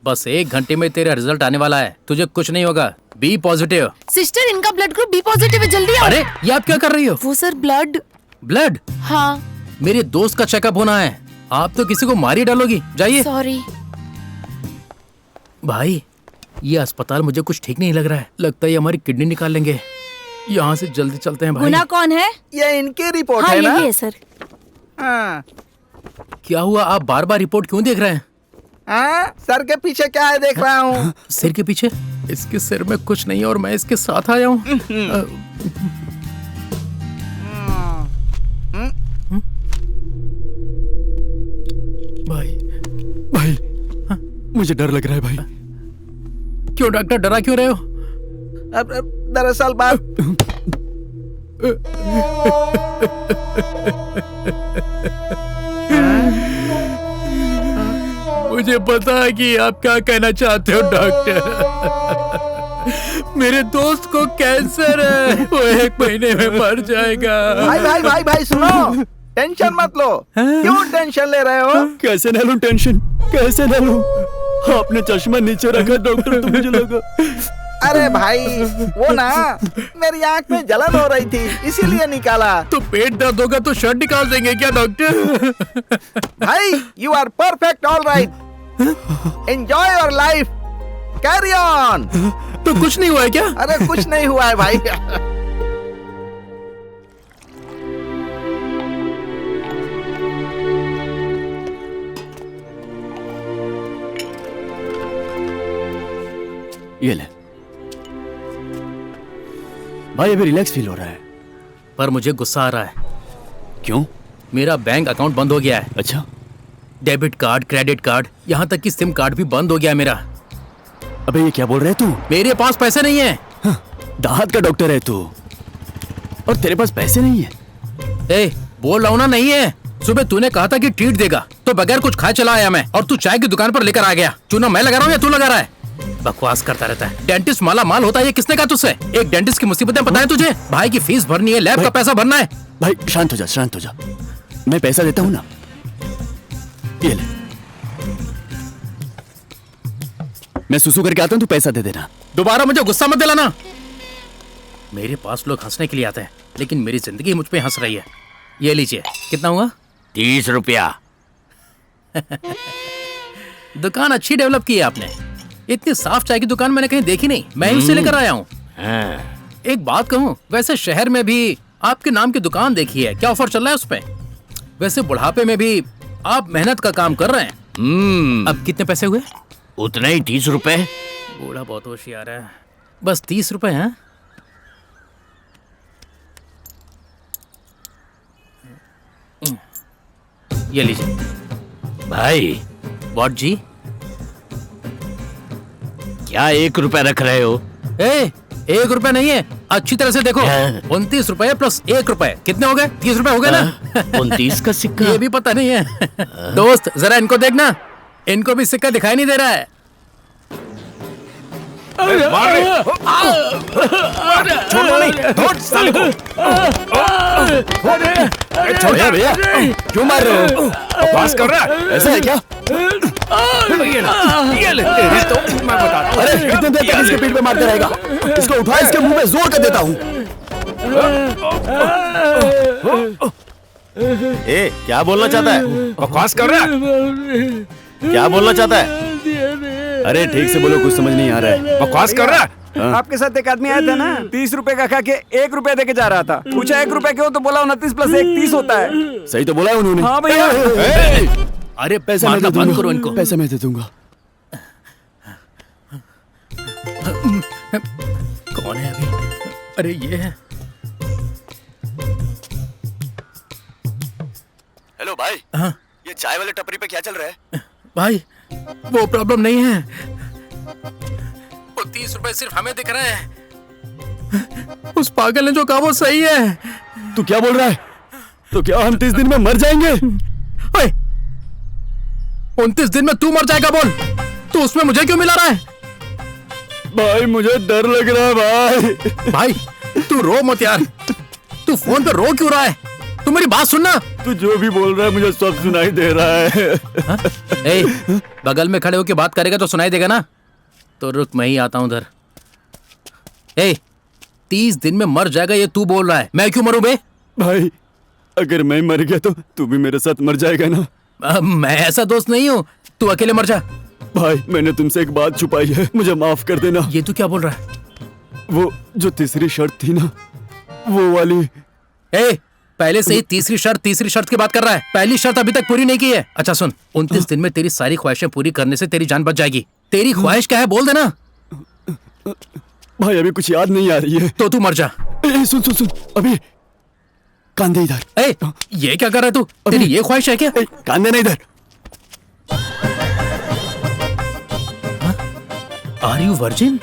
D: बस 1 घंटे में तेरा रिजल्ट आने वाला है। तुझे कुछ नहीं होगा। B positive.
C: सिस्टर, इनका ब्लड ग्रुप B पॉजिटिव है, जल्दी आओ।
D: अरे, ये आप क्या कर रही हो?
C: वो सर ब्लड।
D: ब्लड?
C: हाँ।
D: मेरे दोस्त का चेकअप होना है, आप तो किसी को मार ही डालोगी। जाइए।
C: सॉरी।
D: भाई ये अस्पताल मुझे कुछ ठीक नहीं लग रहा है, लगता है ये हमारी किडनी निकाल लेंगे। यहाँ से जल्दी चलते हैं भाई।
A: गुना कौन है?
G: ये इनकी रिपोर्ट
A: हाँ
G: है ना?
A: यही है सर।
G: हाँ।
D: क्या हुआ, आप बार बार रिपोर्ट क्यों देख रहे हैं?
G: हाँ, सर के पीछे क्या है देख रहा हूँ।
D: सिर के पीछे? इसके सिर में कुछ नहीं है और मैं इसके साथ आया हूँ। भाई
B: भाई मुझे डर लग रहा है भाई।
D: क्यों डॉक्टर, डरा क्यों रहे हो?
G: अब दरअसल बात
D: मुझे पता है कि आप क्या कहना चाहते हो डॉक्टर। मेरे दोस्त को कैंसर है, वो 1 महीने में मर जाएगा।
G: भाई सुनो, टेंशन मत लो। क्यों टेंशन ले रहे हो?
B: कैसे न लूं टेंशन, कैसे न लूं? आपने चश्मा नीचे रखा डॉक्टर, तो मुझे लगा।
G: अरे भाई वो ना मेरी आंख में जलन हो रही थी इसीलिए निकाला।
D: तो पेट दर्द होगा तो शर्ट निकाल देंगे क्या डॉक्टर?
G: भाई you are perfect, all right, enjoy your life, carry on.
D: तो कुछ नहीं हुआ है क्या?
G: अरे कुछ नहीं हुआ है भाई।
B: ये ले भाई, अभी रिलैक्स फील हो रहा है।
D: पर मुझे गुस्सा आ रहा है।
B: क्यों?
D: मेरा बैंक अकाउंट बंद हो गया है।
B: अच्छा,
D: डेबिट कार्ड, क्रेडिट कार्ड, यहाँ तक कि सिम कार्ड भी बंद हो गया है मेरा।
B: अबे ये क्या बोल रहा है तू?
D: मेरे पास पैसे नहीं है।
B: दाहत का डॉक्टर है तू और तेरे पास पैसे नहीं है?
D: ए, बोल रहा हूं ना, नहीं है। सुबह तूने कहा था कि ट्रीट देगा, तो बगैर कुछ खाए चला आया मैं, और तू चाय की दुकान पर लेकर आ गया। चूना मैं लगा रहा हूँ या तू लगा रहा है? बकवास करता रहता है। डेंटिस्ट माला माल होता है, ये किसने कहा तुझसे? एक डेंटिस्ट की मुसीबतें पता है तुझे? भाई की फीस भरनी है, लैब का पैसा भरना है।
B: भाई शांत हो जा, शांत हो जा। मैं पैसा देता हूँ ना, ये ले। मैं सुसु करके आता हूँ, तू पैसा दे देना।
D: दोबारा मुझे गुस्सा मत दिलाना। मेरे पास लोग हंसने के लिए आते हैं, लेकिन मेरी जिंदगी मुझ पे हंस रही है। ये लीजिए। कितना हुआ?
H: 30 रुपया।
D: दुकान अच्छी डेवलप की है आपने। इतनी साफ चाय की दुकान मैंने कहीं देखी नहीं, मैं ही उसे लेकर आया हूँ। एक बात कहूँ, वैसे शहर में भी आपके नाम की दुकान देखी है, क्या ऑफर चल रहा है उस पे? वैसे बुढ़ापे में भी आप मेहनत का काम कर रहे हैं। अब कितने पैसे हुए?
H: उतना ही, 30 रुपए।
D: बूढ़ा बहुत होशियार है। बस 30 रुपए हैं? ये लीजिए।
H: भाई
D: व्हाट जी?
H: क्या 1 रुपया रख रहे हो?
D: 1 रुपया नहीं है, अच्छी तरह से देखो। 29 रुपए प्लस 1 रुपए कितने हो गए? 30 रुपए हो गए ना?
H: 29 का सिक्का?
D: ये भी पता नहीं है। दोस्त जरा इनको देखना, इनको भी सिक्का दिखाई नहीं दे रहा है।
B: छोड़ यार भैया, क्यों मार रहे हो? बकवास कर रहा है, ऐसा है क्या?
E: ये ले, तो मैं बताता हूँ।
B: अरे कितने देर तक इसके पीठ पे मारते रहेगा? इसको उठा, इसके मुंह में जोर कर देता हूँ।
H: ए, क्या बोलना चाहता है?
E: बकवास कर रहा है।
H: क्या बोलना चाहता है?
B: अरे ठीक से बोलो, कुछ समझ नहीं आ रहा है।
E: बकवास कर रहा है।
F: आपके साथ एक आदमी आया था ना, 30 रुपए का खा के 1 रुपया देके जा रहा था। पूछा 1 रुपया क्यों, तो बोला 29 प्लस 1 30 होता है।
B: सही तो बोला है उन्होंने।
F: हाँ भैया।
D: अरे
B: पैसा मैं
D: मारना
B: दे
D: बंद
B: दूंगा,
D: करो इनको।
B: पैसा मैं दे दूंगा।
D: कौन है अभी? अरे ये है।
B: हेलो भाई।
D: हाँ
B: ये चाय वाले टपरी पे क्या चल रहा है?
D: भाई, वो प्रॉब्लम नहीं है। वो 30 रुपए सिर्फ हमें दिख रहे हैं। उस पागल ने जो कहा वो सही है।
B: तू क्या बोल रहा है? तो क्या हम 30 दिन में मर जाएंगे?
D: 29 दिन में तू मर जाएगा बोल, तो उसमें मुझे क्यों मिला रहा है?
B: भाई मुझे डर लग रहा है भाई।
D: भाई तू रो मत यार, तू फोन पे रो क्यों रहा है? तू मेरी बात सुनना।
B: तू जो भी बोल रहा है मुझे सब सुनाई दे रहा है।
D: ए, बगल में खड़े होके बात करेगा तो सुनाई देगा ना? तो रुक, मैं ही आता हूं उधर। 30 दिन में मर जाएगा ये तू बोल रहा है, मैं क्यों मरूं बे?
B: भाई अगर मैं मर गया तो तू भी मेरे साथ मर जाएगा ना?
D: मैं ऐसा दोस्त नहीं हूँ, तू अकेले मर जा।
B: भाई मैंने तुमसे एक बात छुपाई है, मुझे माफ कर देना।
D: ये तू क्या बोल रहा है?
B: वो जो तीसरी शर्त थी ना, वो वाली।
D: ए, पहले से ही तीसरी शर्त की बात कर रहा है। पहली शर्त अभी तक पूरी नहीं की है। अच्छा सुन, 29 दिन में तेरी सारी ख्वाहिशें पूरी करने से तेरी जान बच जाएगी। तेरी ख्वाहिश क्या है बोल देना।
B: भाई अभी कुछ याद नहीं आ रही है।
D: तो तू मर जा।
B: सुन अभी कान दे इधर।
D: ए, ये क्या कर रहा है तू? तेरी ये ख्वाहिश है क्या?
B: कान देना इधर।
D: Are you virgin?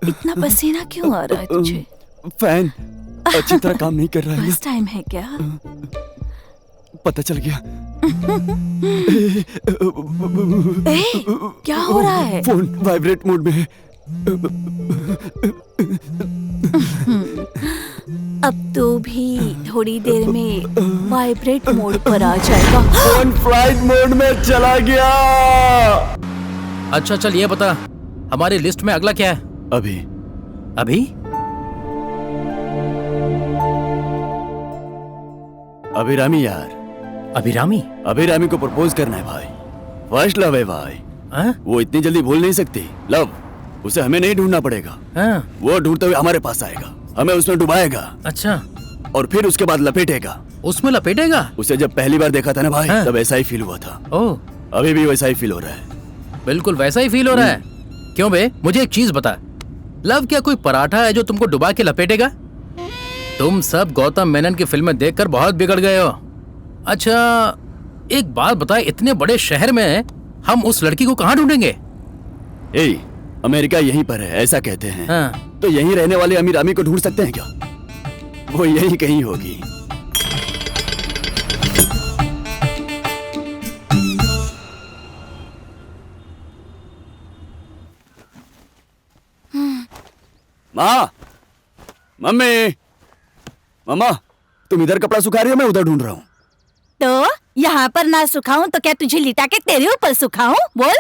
A: इतना पसीना क्यों आ रहा है तुझे?
B: फैन अच्छी तरह काम नहीं कर रहा है।
A: फर्स्ट टाइम है क्या?
B: पता चल गया।
A: क्या हो रहा है?
B: फोन वाइब्रेट मोड में है।
A: अब तो भी थोड़ी देर में वाइब्रेट मोड पर आ जाएगा।
B: फोन फ्लाइट मोड में चला गया।
D: अच्छा चल ये बता, हमारी लिस्ट में अगला क्या है?
B: अभी अभिरामी यार। अभिरामी को प्रपोज करना है भाई। फर्स्ट लव है भाई। वो इतनी जल्दी भूल नहीं सकती। लव उसे हमें नहीं ढूंढना पड़ेगा। वो ढूंढते हुए हमारे पास आएगा, हमें उसमें डुबाएगा।
D: अच्छा,
B: और फिर उसके बाद लपेटेगा।
D: उसमें लपेटेगा?
B: उसे जब पहली बार देखा था ना भाई, तब ऐसा ही फील हुआ था।
D: ओह,
B: अभी भी वैसा ही फील हो रहा है।
D: बिल्कुल वैसा ही फील हो रहा है। क्यों बे, मुझे एक चीज बता, लव क्या कोई पराठा है जो तुमको डुबा के लपेटेगा? तुम सब गौतम मेनन की फिल्में देखकर बहुत बिगड़ गए हो। अच्छा एक बात बता, इतने बड़े शहर में हम उस लड़की को कहाँ ढूंढेंगे?
B: अमेरिका यहीं पर है ऐसा कहते हैं। तो यहीं रहने वाले अमीरामी को ढूंढ सकते हैं क्या? वो यहीं कहीं होगी। माँ, मम्मा, तुम इधर कपड़ा सुखा रही हो, मैं उधर ढूंढ रहा हूँ।
A: तो यहाँ पर ना सुखाऊं तो क्या तुझे लिटा के तेरे ऊपर सुखाऊं? बोल।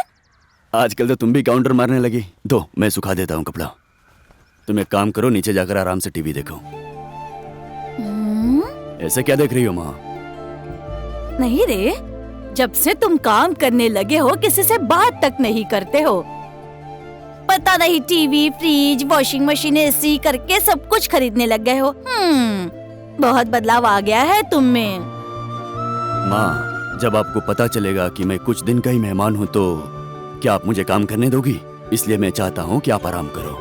B: आजकल तो तुम भी काउंटर मारने लगी। दो मैं सुखा देता हूँ कपड़ा। तुम एक काम करो, नीचे जाकर आराम से टीवी देखो। ऐसे क्या देख रही हो माँ?
A: नहीं रे, जब से तुम काम करने लगे हो किसी से बात तक नहीं करते हो। पता नहीं TV, fridge, washing machine, AC करके सब कुछ खरीदने लग गए हो। बहुत बदलाव आ गया है तुम में।
B: माँ, जब आपको पता चलेगा कि मैं कुछ दिन का ही मेहमान हूँ तो क्या आप मुझे काम करने दोगी? इसलिए मैं चाहता हूँ कि आप आराम करो।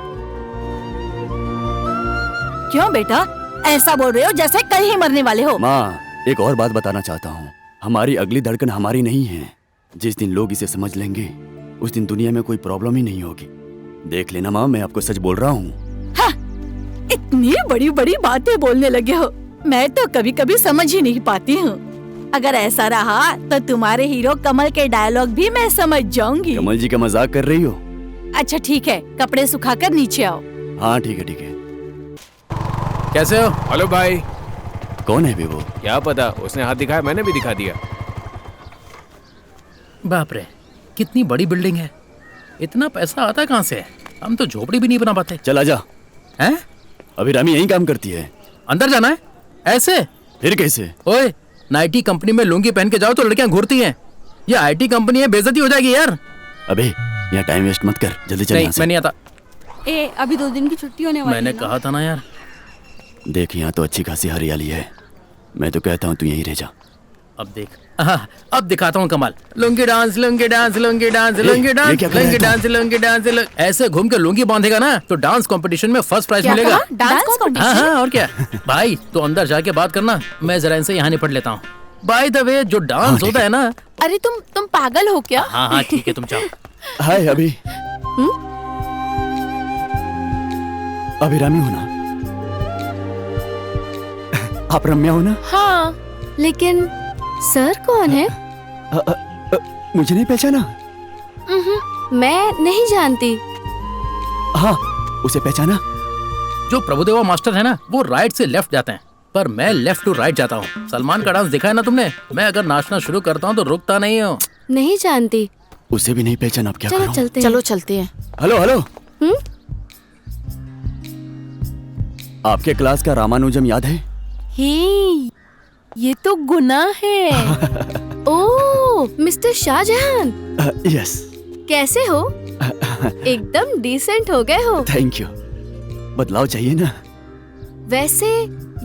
A: क्यों बेटा ऐसा बोल रहे हो जैसे कल ही मरने वाले हो?
B: माँ, एक और बात बताना चाहता हूँ। हमारी अगली धड़कन हमारी नहीं है। जिस दिन लोग इसे समझ लेंगे उस दिन दुनिया में कोई प्रॉब्लम ही नहीं होगी। देख लेना माँ, मैं आपको सच बोल रहा हूँ।
A: हाँ, इतनी बड़ी बड़ी बातें बोलने लगे हो, मैं तो कभी कभी समझ ही नहीं पाती हूँ। अगर ऐसा रहा तो तुम्हारे हीरो कमल के डायलॉग भी मैं समझ जाऊंगी।
B: कमल जी का मजाक कर रही हो?
A: अच्छा ठीक है, कपड़े सुखाकर नीचे आओ।
B: हाँ ठीक है ठीक है।
E: कैसे हो? हेलो भाई।
B: कौन है भी वो?
E: क्या पता, उसने हाथ दिखाया, मैंने भी दिखा दिया।
D: बाप रे, कितनी बड़ी बिल्डिंग है। इतना पैसा आता कहाँ से? हम तो झोपड़ी भी नहीं बना पाते।
B: चल आजा।
D: हैं?
B: अभिरामी यहीं काम करती है।
D: अंदर जाना है? ऐसे?
B: फिर कैसे?
D: ओए, नाइटी कंपनी में लुंगी पहन के जाओ तो लड़कियां घूरती हैं। ये आईटी कंपनी है, बेइज्जती हो जाएगी यार।
B: अबे यहाँ टाइम वेस्ट मत कर, जल्दी चल।
D: नहीं, मैं नहीं आता।
J: अभी 2 दिन की छुट्टी होने वाली है।
D: मैंने कहा था ना यार।
B: देख यहाँ तो अच्छी खासी हरियाली है। मैं तो कहता हूँ तू यहीं रह जा।
D: अब देख, अब दिखाता हूँ कमाल। Lungi dance, lungi dance, lungi dance, lungi dance, lungi dance, lungi dance. ऐसे घूम के लुंगी बांधेगा ना तो डांस कंपटीशन में फर्स्ट प्राइज मिलेगा।
A: Dance competition?
D: हाँ, और क्या। भाई तो अंदर जाके बात करना, मैं जरा इनसे यहाँ निपट लेता हूँ। बाय द वे, जो डांस होता है ना।
C: अरे तुम पागल हो क्या?
D: हाँ ठीक है, तुम जाओ।
B: हाय अभी। अभिरामी हो ना? आप रम्या हो ना?
J: हाँ, लेकिन सर कौन है?
B: मुझे नहीं पहचाना?
J: मैं नहीं जानती।
B: हाँ, उसे पहचाना?
D: जो प्रभुदेवा मास्टर है ना, वो राइट से लेफ्ट जाते हैं। पर मैं लेफ्ट टू राइट जाता हूँ। सलमान का डांस देखा है ना तुमने? मैं अगर नाचना शुरू करता हूँ तो रुकता नहीं हूँ।
J: नहीं जानती।
B: उसे भी नहीं पहचान, अब क्या
J: चलो
B: करूं?
J: चलते हैं।
C: चलो चलते हैं।
B: हेलो हेलो, आपके क्लास का रामानुजम याद है?
C: हे, ये तो गुनाह है।
J: ओह, मिस्टर शाहजहान,
B: यस।
J: कैसे हो? एकदम डिसेंट हो गए हो।
B: Thank you. बदलाव चाहिए ना।
J: वैसे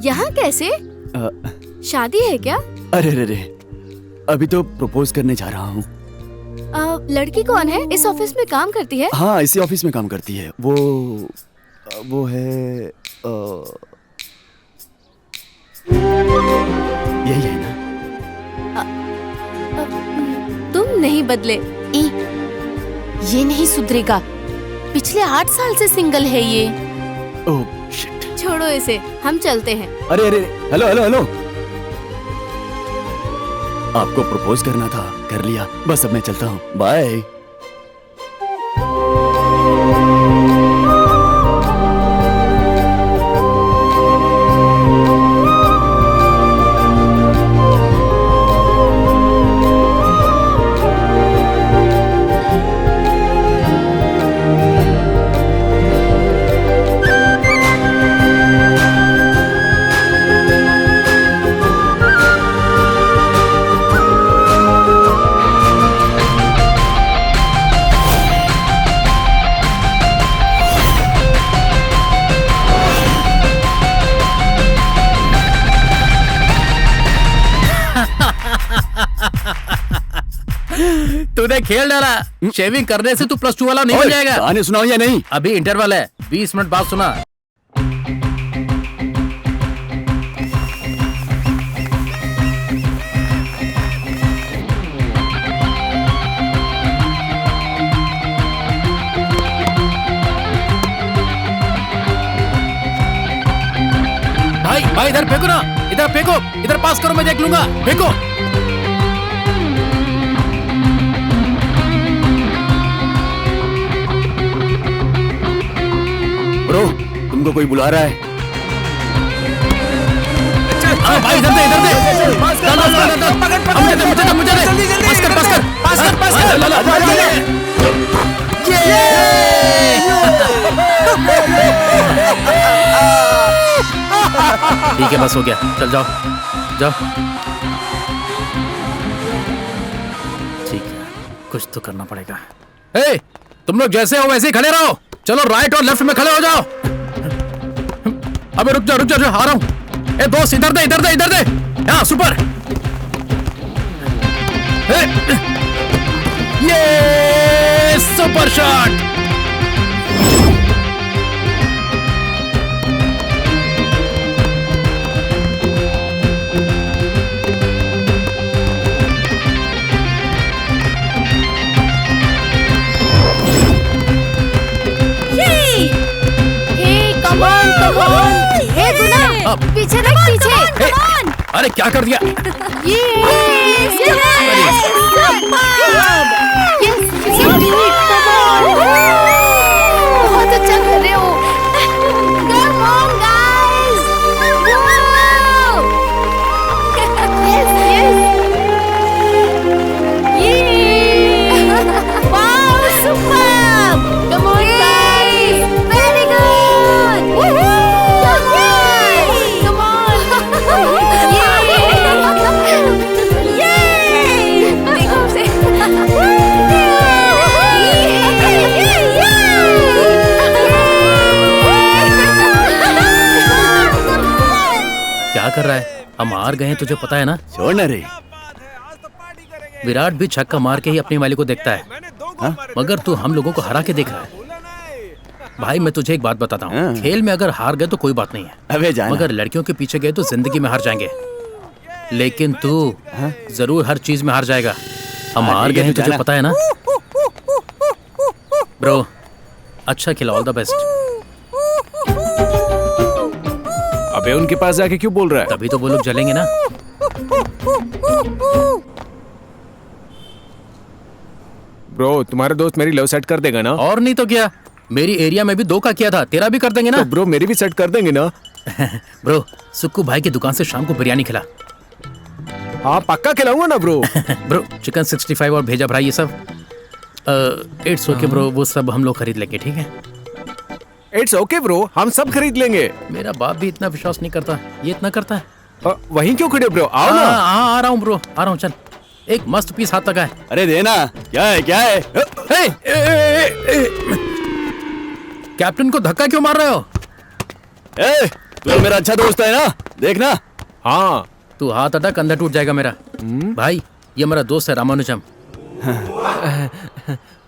J: यहाँ कैसे? शादी है क्या?
B: अरे रे रे, अभी तो प्रपोज करने जा रहा हूँ।
J: लड़की कौन है? इस ऑफिस में काम करती है?
B: हाँ, इसी ऑफिस में काम करती है। वो है यही है ना?
J: तुम नहीं बदले।
C: ये नहीं सुधरेगा। पिछले 8 साल से सिंगल है ये।
B: Oh shit.
J: छोड़ो इसे, हम चलते हैं।
B: अरे अरे, हेलो हेलो हेलो, आपको प्रपोज करना था, कर लिया। बस अब मैं चलता हूँ, बाय।
D: तूने खेल डाला। शेविंग करने से तू +2 वाला नहीं बन जाएगा।
B: गाने सुनाओ या नहीं?
D: अभी इंटरवल है, 20 मिनट बाद सुना। भाई इधर फेंको ना, इधर फेंको, इधर पास करो, मैं देख लूंगा। फेंको।
B: ब्रो, तुमको कोई बुला रहा है।
D: भाई इधर दे, इधर दे। मुझे दे। पास कर। ठीक है, बस हो गया। चल जाओ जाओ। ठीक है, कुछ तो करना पड़ेगा। ए, तुम लोग जैसे हो वैसे ही खड़े रहो। चलो राइट और लेफ्ट में खड़े हो जाओ। अबे रुक जा, आ रहा हूँ। ए दोस्त, इधर दे, इधर दे, इधर दे। हाँ, सुपर। ये सुपर शॉट।
J: पीछे देख, पीछे।
D: अरे क्या कर दिया?
J: बहुत अच्छा कर रहे हो। Come on, guys. Wow, superb. Come on, guys. Very good. Come on. देखो उसे।
D: क्या कर रहा है? हम हार गए हैं, तुझे पता है ना?
B: छोड़ ना रे।
D: विराट भी छक्का मार के ही अपनी वाली को देखता है।
B: हाँ?
D: मगर तू हम लोगों को हरा के देख रहा है। भाई मैं तुझे एक बात बताता हूँ,
B: हाँ।
D: खेल में अगर हार गए तो कोई बात नहीं है,
B: अबे जाना।
D: मगर लड़कियों के पीछे गए तो जिंदगी में हार जाएंगे। लेकिन तू जरूर हर चीज में हार जाएगा। हम हार गए हैं, तुझे पता है ना? ब्रो, अच्छा खेला, ऑल द बेस्ट।
E: अबे उनके पास जाके क्यों बोल रहा है?
D: तभी तो वो लोग जलेंगे ना।
E: ब्रो, तुम्हारा दोस्त मेरी लव सेट कर देगा ना?
D: और नहीं तो क्या, मेरी एरिया में भी 2 का किया था, तेरा भी कर देंगे ना।
E: तो ब्रो मेरी भी सेट कर देंगे ना?
D: ब्रो, सुक्कू भाई की दुकान से शाम को बिरयानी खिला।
E: हाँ पक्का खिलाऊंगा ना ब्रो।
D: ब्रो चिकन 65 और भेजा फ्राई ये सब। इट्स ओके ब्रो, वो सब हम लोग खरीद लेंगे, ठीक है?
E: इट्स ओके ब्रो, हम सब खरीद लेंगे।
D: मेरा बाप भी इतना विश्वास नहीं करता, ये इतना करता है।
E: वहीं क्यों खड़े ब्रो, आओ ना।
D: हाँ आ रहा हूँ ब्रो, आ रहा हूँ, चल। एक मस्त पीस हाथ लगा है।
B: अरे देना, क्या है क्या है?
D: कैप्टन को धक्का क्यों मार रहे हो?
B: तू तो मेरा अच्छा दोस्त है ना, देखना।
E: हाँ
D: तू हाथ हटा, कंधा टूट जाएगा मेरा। भाई ये मेरा दोस्त है रामानुजम।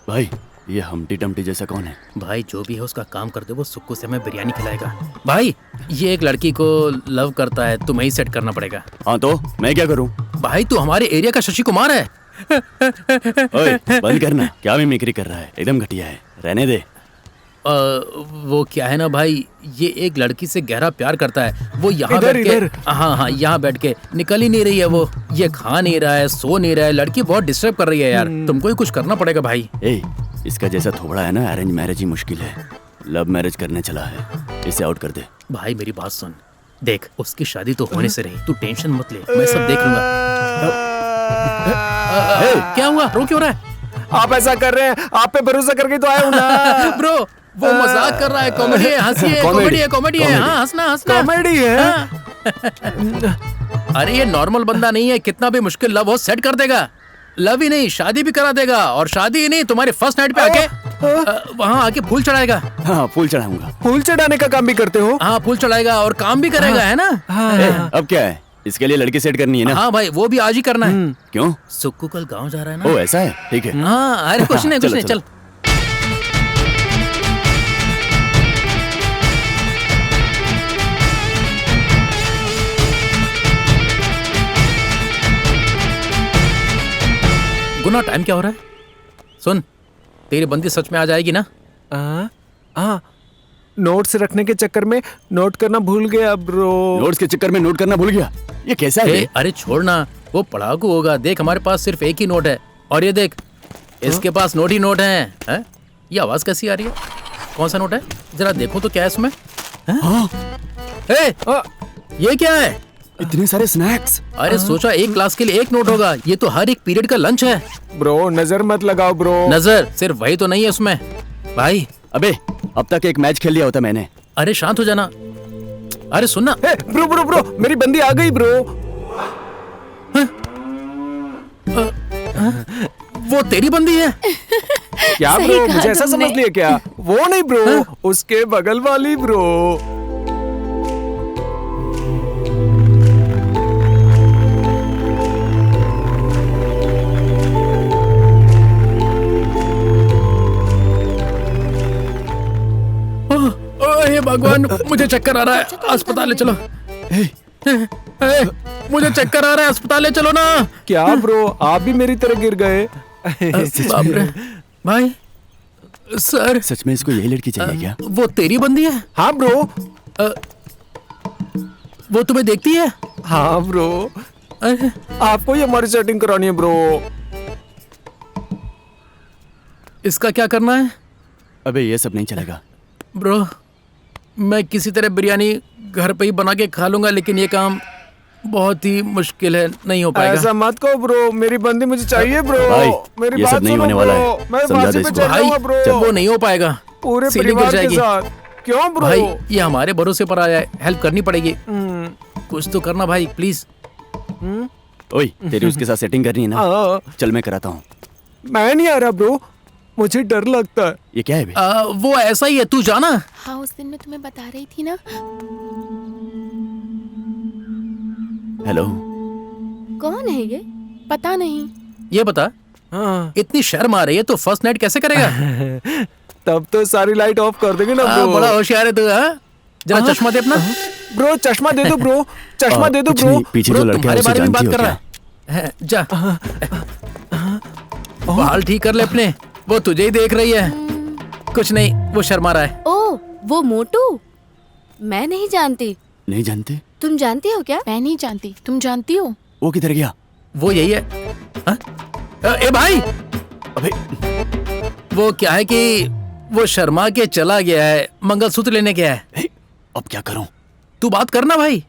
B: भाई ये हमटी टमटी जैसा कौन है?
D: भाई जो भी है उसका काम कर दे, वो सुक्कू से हमें बिरयानी खिलाएगा। भाई ये एक लड़की को लव करता है, तुम्हें ही सेट करना पड़ेगा।
B: हाँ तो मैं क्या करूँ?
D: भाई तू हमारे एरिया का शशि कुमार है।
B: ओए बंद करना, क्या मिमिक्री कर रहा है, एकदम घटिया है, रहने दे।
D: वो क्या है ना भाई, ये एक लड़की से गहरा प्यार करता है। वो यहाँ बैठ के, हाँ यहाँ बैठ के निकल ही नहीं रही है। वो ये खा नहीं रहा है, सो नहीं रहा है। लड़की बहुत डिस्टर्ब कर रही है यार, तुमको ही कुछ करना पड़ेगा भाई।
B: इसका जैसा थोबड़ा है ना, अरेंज मैरिज ही मुश्किल है, लव मैरिज करने चला है, इसे आउट कर दे।
D: भाई मेरी बात सुन, देख उसकी शादी तो होने से रही, तू टेंशन मत ले, मैं सब देख लूंगा। क्या हुआ, रो क्यों रहा है?
E: आप ऐसा कर रहे हैं, आप पे भरोसा करके तो आया हूँ ना।
D: ब्रो वो मजाक कर रहा है, कॉमेडी है, हंसिए, कॉमेडी है, कॉमेडी है। हाँ हंसना हंसना,
E: कॉमेडी है।
D: अरे ये नॉर्मल बंदा नहीं है, कितना भी मुश्किल लव हो सेट कर देगा। लव ही नहीं शादी भी करा देगा, और शादी ही नहीं तुम्हारे फर्स्ट नाइट पे आके वहाँ आके फूल चढ़ाएगा।
B: हाँ फूल चढ़ाऊंगा।
E: फूल चढ़ाने का काम भी करते हो?
D: हाँ फूल चढ़ाएगा और काम भी करेगा, है ना?
B: अब क्या है, इसके लिए लड़की सेट करनी है ना?
D: हाँ भाई वो भी आज ही करना है।
B: क्यों?
D: सुक्कू कल गाँव जा रहा है ना।
B: ओ ऐसा है, ठीक है।
D: हाँ अरे कुछ नहीं कुछ नहीं, चल। गुना टाइम क्या हो रहा है? सुन तेरी बंदी सच में आ जाएगी ना?
E: नोट्स रखने के चक्कर में नोट करना भूल गया ब्रो।
B: नोट्स के चक्कर में नोट करना भूल गया, ये कैसा है?
D: अरे छोड़ना, वो पढ़ाकू होगा। देख हमारे पास सिर्फ एक ही नोट है, और ये देख इसके पास नोट ही नोट है। ये आवाज कैसी आ रही है? कौन सा नोट है, जरा देखो तो क्या है इसमें? ये क्या है?
B: इतने सारे स्नैक्स।
D: अरे सोचा एक क्लास के लिए एक नोट होगा, ये तो हर एक पीरियड का लंच है।
E: ब्रो नजर मत लगाओ ब्रो।
D: नजर सिर्फ वही तो नहीं है उसमें भाई।
B: अबे अब तक एक मैच खेल लिया होता मैंने।
D: अरे शांत हो जाना। अरे सुनना।
E: ब्रो ब्रो ब्रो मेरी बंदी आ गई ब्रो।
D: वो तेरी बंदी है?
E: क्या ब्रो, मुझे ऐसा समझ लिया क्या? वो नहीं ब्रो, उसके बगल वाली ब्रो।
D: हे भगवान मुझे चक्कर आ रहा है, अस्पताल ले चलो। मुझे चक्कर आ रहा है, अस्पताल ले चलो ना।
E: क्या ब्रो आप भी मेरी तरह गिर गए?
D: बाप रे भाई। सर
B: सच में इसको यही लड़की चाहिए क्या?
D: वो तेरी बंदी है?
E: हाँ ब्रो।
D: वो तुम्हें देखती है?
E: हाँ ब्रो। आपको ही हमारी सेटिंग करानी है ब्रो।
D: इसका क्या करना है?
B: अबे ये सब नहीं चलेगा
D: ब्रो। मैं किसी तरह बिरयानी घर पे ही बना के खा लूंगा, लेकिन ये काम बहुत ही मुश्किल है, नहीं हो पाएगा।
E: ऐसा मत कहो ब्रो, मेरी बंदी मुझे चाहिए ब्रो।
B: भाई,
E: मेरी
B: ये
E: बात
B: सब नहीं
E: सुनो
B: होने वाला है।
E: मैं
B: समझा
E: फांसी
B: दे
E: पे
B: इसको।
E: चढ़ जाऊंगा ब्रो।
D: वो नहीं हो पाएगा,
E: पूरे
D: सीलिंग
E: परिवार
D: गिर
E: के
D: जाएगी।
E: साथ। क्यों ब्रो?
D: भाई ये हमारे भरोसे पर आया है, हेल्प करनी पड़ेगी। कुछ तो करना भाई प्लीज।
B: ओए तेरी उसके साथ सेटिंग करनी है ना? चल मैं कराता हूँ।
E: मैं नहीं आ रहा ब्रो, मुझे डर लगता है।
B: ये क्या है बे?
D: वो ऐसा ही है, तू जाना।
C: हाँ उस दिन मैं तुम्हें बता रही थी ना।
B: हेलो
C: कौन है ये? पता नहीं।
D: ये बता, इतनी शर्म आ रही है तो फर्स्ट नाइट कैसे करेगा?
E: तब तो सारी लाइट ऑफ कर देंगे ना ब्रो।
D: बड़ा होशियार है तू। जरा चश्मा दे अपना।
E: ब्रो चश्मा दे दो ब्रो, चश्मा दे दो ब्रो।
B: पीछे जो लड़का है उसे
D: बारे में बात
B: जानती हो
D: कर रहा है? जा बाल ठीक कर ले अपने, वो तुझे ही देख रही है। कुछ नहीं, वो शर्मा रहा है।
J: ओ वो मोटू? मैं नहीं जानती।
B: नहीं जानते?
J: तुम जानती हो क्या?
C: मैं नहीं जानती, तुम जानती हो?
B: वो किधर गया?
D: वो यही है। ए भाई,
B: अबे
D: वो क्या है कि वो शर्मा के चला गया है, मंगलसूत्र लेने गया है।
B: अब क्या करूं?
D: तू बात करना भाई।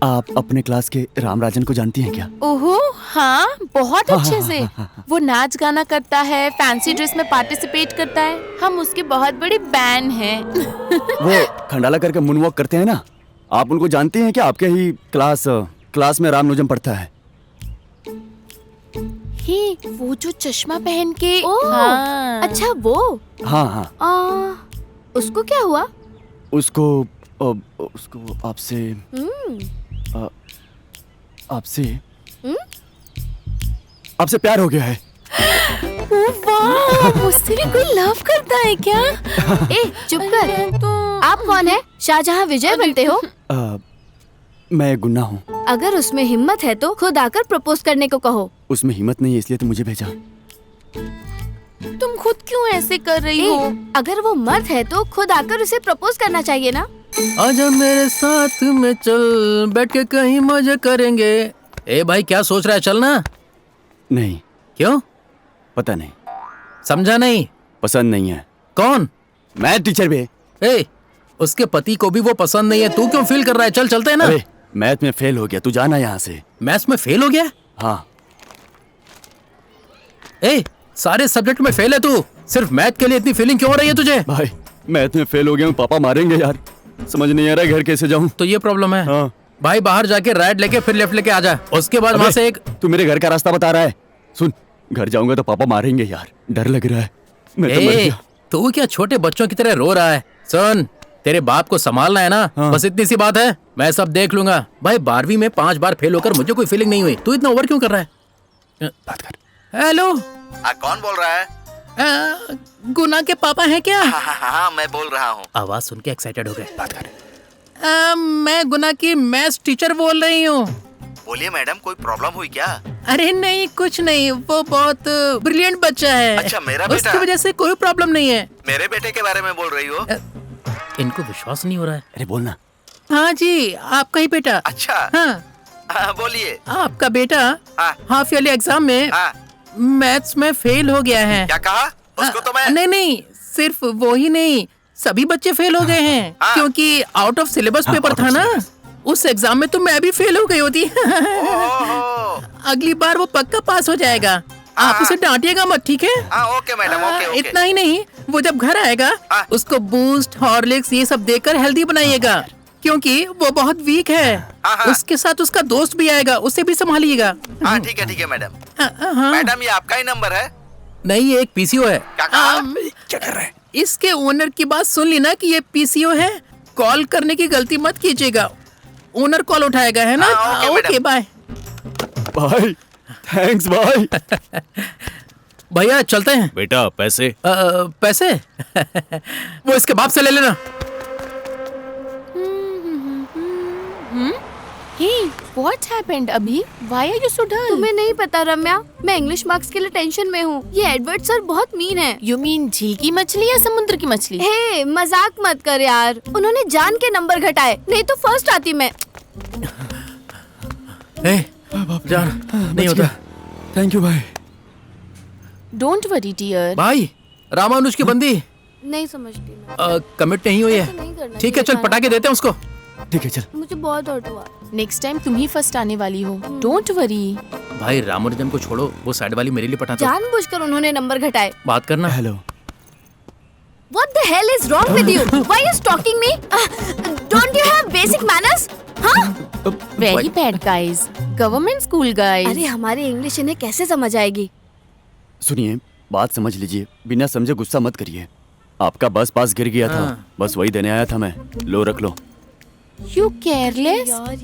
B: आप अपने क्लास के रामराजन को जानती हैं क्या?
C: ओहो हाँ, बहुत अच्छे से। वो नाच गाना करता है, फैंसी ड्रेस में पार्टिसिपेट करता है। हम उसके बहुत बड़े फैन हैं।
B: वो खंडाला करके मूनवॉक करते हैं ना, आप उनको जानती हैं क्या? आपके ही क्लास में रामनुजम पढ़ता है।
C: ही वो जो चश्मा पहन के।
J: ओह,
C: हाँ।
J: अच्छा वो।
B: हाँ हाँ।
J: उसको क्या हुआ?
B: उसको आपसे आपसे प्यार हो गया है।
C: वाह, मुझसे भी कोई लव करता है क्या?
J: ए चुप कर। आप कौन है? शाहजहां विजय बनते हो?
B: मैं गुन्ना हूँ।
J: अगर उसमें हिम्मत है तो खुद आकर प्रपोज करने को कहो।
B: उसमें हिम्मत नहीं है इसलिए तो मुझे भेजा।
C: तुम खुद क्यों ऐसे कर रही हो?
J: अगर वो मर्द है तो खुद आकर उसे प्रपोज करना चाहिए ना।
D: आजा मेरे साथ में चल, बैठ के कहीं मजे करेंगे। ए भाई क्या सोच रहा है, चलना?
B: नहीं।
D: क्यों?
B: पता नहीं।
D: समझा नहीं?
B: पसंद नहीं है।
D: कौन?
B: मैं टीचर भी।
D: ए, उसके पति को भी वो पसंद नहीं है, तू क्यों फील कर रहा है? चल चलते हैं ना।
B: अरे मैथ में फेल हो गया, तू जाना यहाँ से।
D: मैथ्स में फेल हो गया?
B: हाँ।
D: ए, सारे सब्जेक्ट में फेल है तू, सिर्फ मैथ के लिए इतनी फीलिंग क्यों हो रही है तुझे?
B: भाई मैथ में फेल हो गया हूँ, पापा मारेंगे यार। समझ नहीं आ रहा घर कैसे जाऊँ।
D: तो ये प्रॉब्लम है।
B: हाँ।
D: भाई बाहर जाके राइट लेके फिर लेफ्ट लेके आ जा, उसके बाद वहाँ से एक।
B: तू मेरे घर का रास्ता बता रहा है। सुन, घर जाऊंगा तो पापा मारेंगे यार, डर लग रहा है। मैं तो मर गया।
D: तू क्या छोटे बच्चों की तरह रो रहा है? सुन, तेरे बाप को संभालना है ना।
B: हाँ।
D: बस इतनी सी बात है, मैं सब देख लूंगा। भाई 12वीं में 5 बार फेल होकर मुझे कोई फीलिंग नहीं हुई, तू इतना ओवर क्यों कर रहा है?
B: बात कर।
D: हेलो,
G: कौन बोल रहा है?
D: गुना के पापा हैं क्या?
G: हाँ, मैं बोल रहा हूँ।
D: आवाज सुन के एक्साइटेड हो गए।
B: बात कर।
D: मैं गुना की मैथ्स टीचर बोल रही हूँ।
G: बोलिए मैडम, कोई प्रॉब्लम हुई क्या?
D: अरे नहीं, कुछ नहीं, वो बहुत ब्रिलियंट बच्चा है।
G: अच्छा, मेरा बेटा?
D: उसकी वजह से कोई प्रॉब्लम नहीं है।
G: मेरे बेटे के बारे में बोल रही हो?
D: इनको विश्वास नहीं हो रहा है।
B: अरे बोलना।
D: हाँ जी, आपका ही बेटा।
G: अच्छा।
D: हाँ,
G: बोलिए।
D: आपका बेटा
G: हाँ।
D: हाफ ईयरली एग्जाम में मैथ्स में फेल हो गया है।
G: क्या कहा? उसको तो मैं
D: नहीं, सिर्फ वो ही नहीं, सभी बच्चे फेल हो गए हैं। क्योंकि आउट ऑफ सिलेबस पेपर था ना। उस एग्जाम में तो मैं भी फेल हो गई होती। अगली बार वो पक्का पास हो जाएगा। आप उसे डांटिएगा मत, ठीक है?
G: Okay madam, okay.
D: इतना ही नहीं, वो जब घर आएगा उसको बूस्ट, हॉर्लिक्स ये सब देकर हेल्दी बनाइएगा, क्योंकि वो बहुत वीक है। उसके साथ उसका दोस्त भी आएगा, उसे भी संभालिएगा।
G: ठीक है मैडम।
D: हाँ।
G: मैडम, ये आपका ही नंबर है?
D: नहीं, ये एक पीसीओ है।
G: क्या कर रहे हैं?
D: इसके ओनर की बात सुन ली ना कि ये पीसीओ है। कॉल करने की गलती मत कीजिएगा, ओनर कॉल उठाएगा, है ना? Okay bye.
B: भाई थैंक्स भाई।
D: भैया चलते हैं।
E: बेटा पैसे?
D: पैसे वो इसके बाप से ले लेना।
C: Hey, what happened अभी? Why are you so dull?
J: तुम्हें नहीं पता रम्या, मैं इंग्लिश मार्क्स के लिए टेंशन में हूँ। ये एडवर्ड सर बहुत मीन है।
C: You mean झील की मछली या समुद्र की मछली?
J: हे, मजाक मत कर यार। उन्होंने जान के नंबर घटाए, नहीं तो फर्स्ट आती मैं।
D: जान नहीं होता।
B: थैंक यू भाई।
C: Don't worry dear.
D: भाई रामानुज की बंदी
J: नहीं समझती मैं।
D: कमिट नहीं हुई
J: ऐसा नहीं
D: है।
J: करना
D: ठीक है, चल पटाके देते हैं उसको।
B: ठीक है चल।
J: मुझे बहुत हर्ट हुआ।
C: Next time तुम ही फर्स्ट आने वाली हो। Don't worry.
D: भाई रामानुजन को छोड़ो, वो साइड वाली मेरे लिए पटाते।
J: जानबूझकर उन्होंने नंबर घटाए।
D: बात करना।
B: Hello.
J: What the hell is wrong with you? Why are you stalking me? Don't you have basic manners? हाँ?
C: Very bad guys. Government school guys.
J: अरे हमारी इंग्लिश इन्हें कैसे समझ आएगी?
B: सुनिए, बात समझ लीजिए, बिना समझे गुस्सा मत करिए। आपका बस पास गिर गया था, बस वही देने आया था मैं। लो रख लो।
C: You careless?
J: यार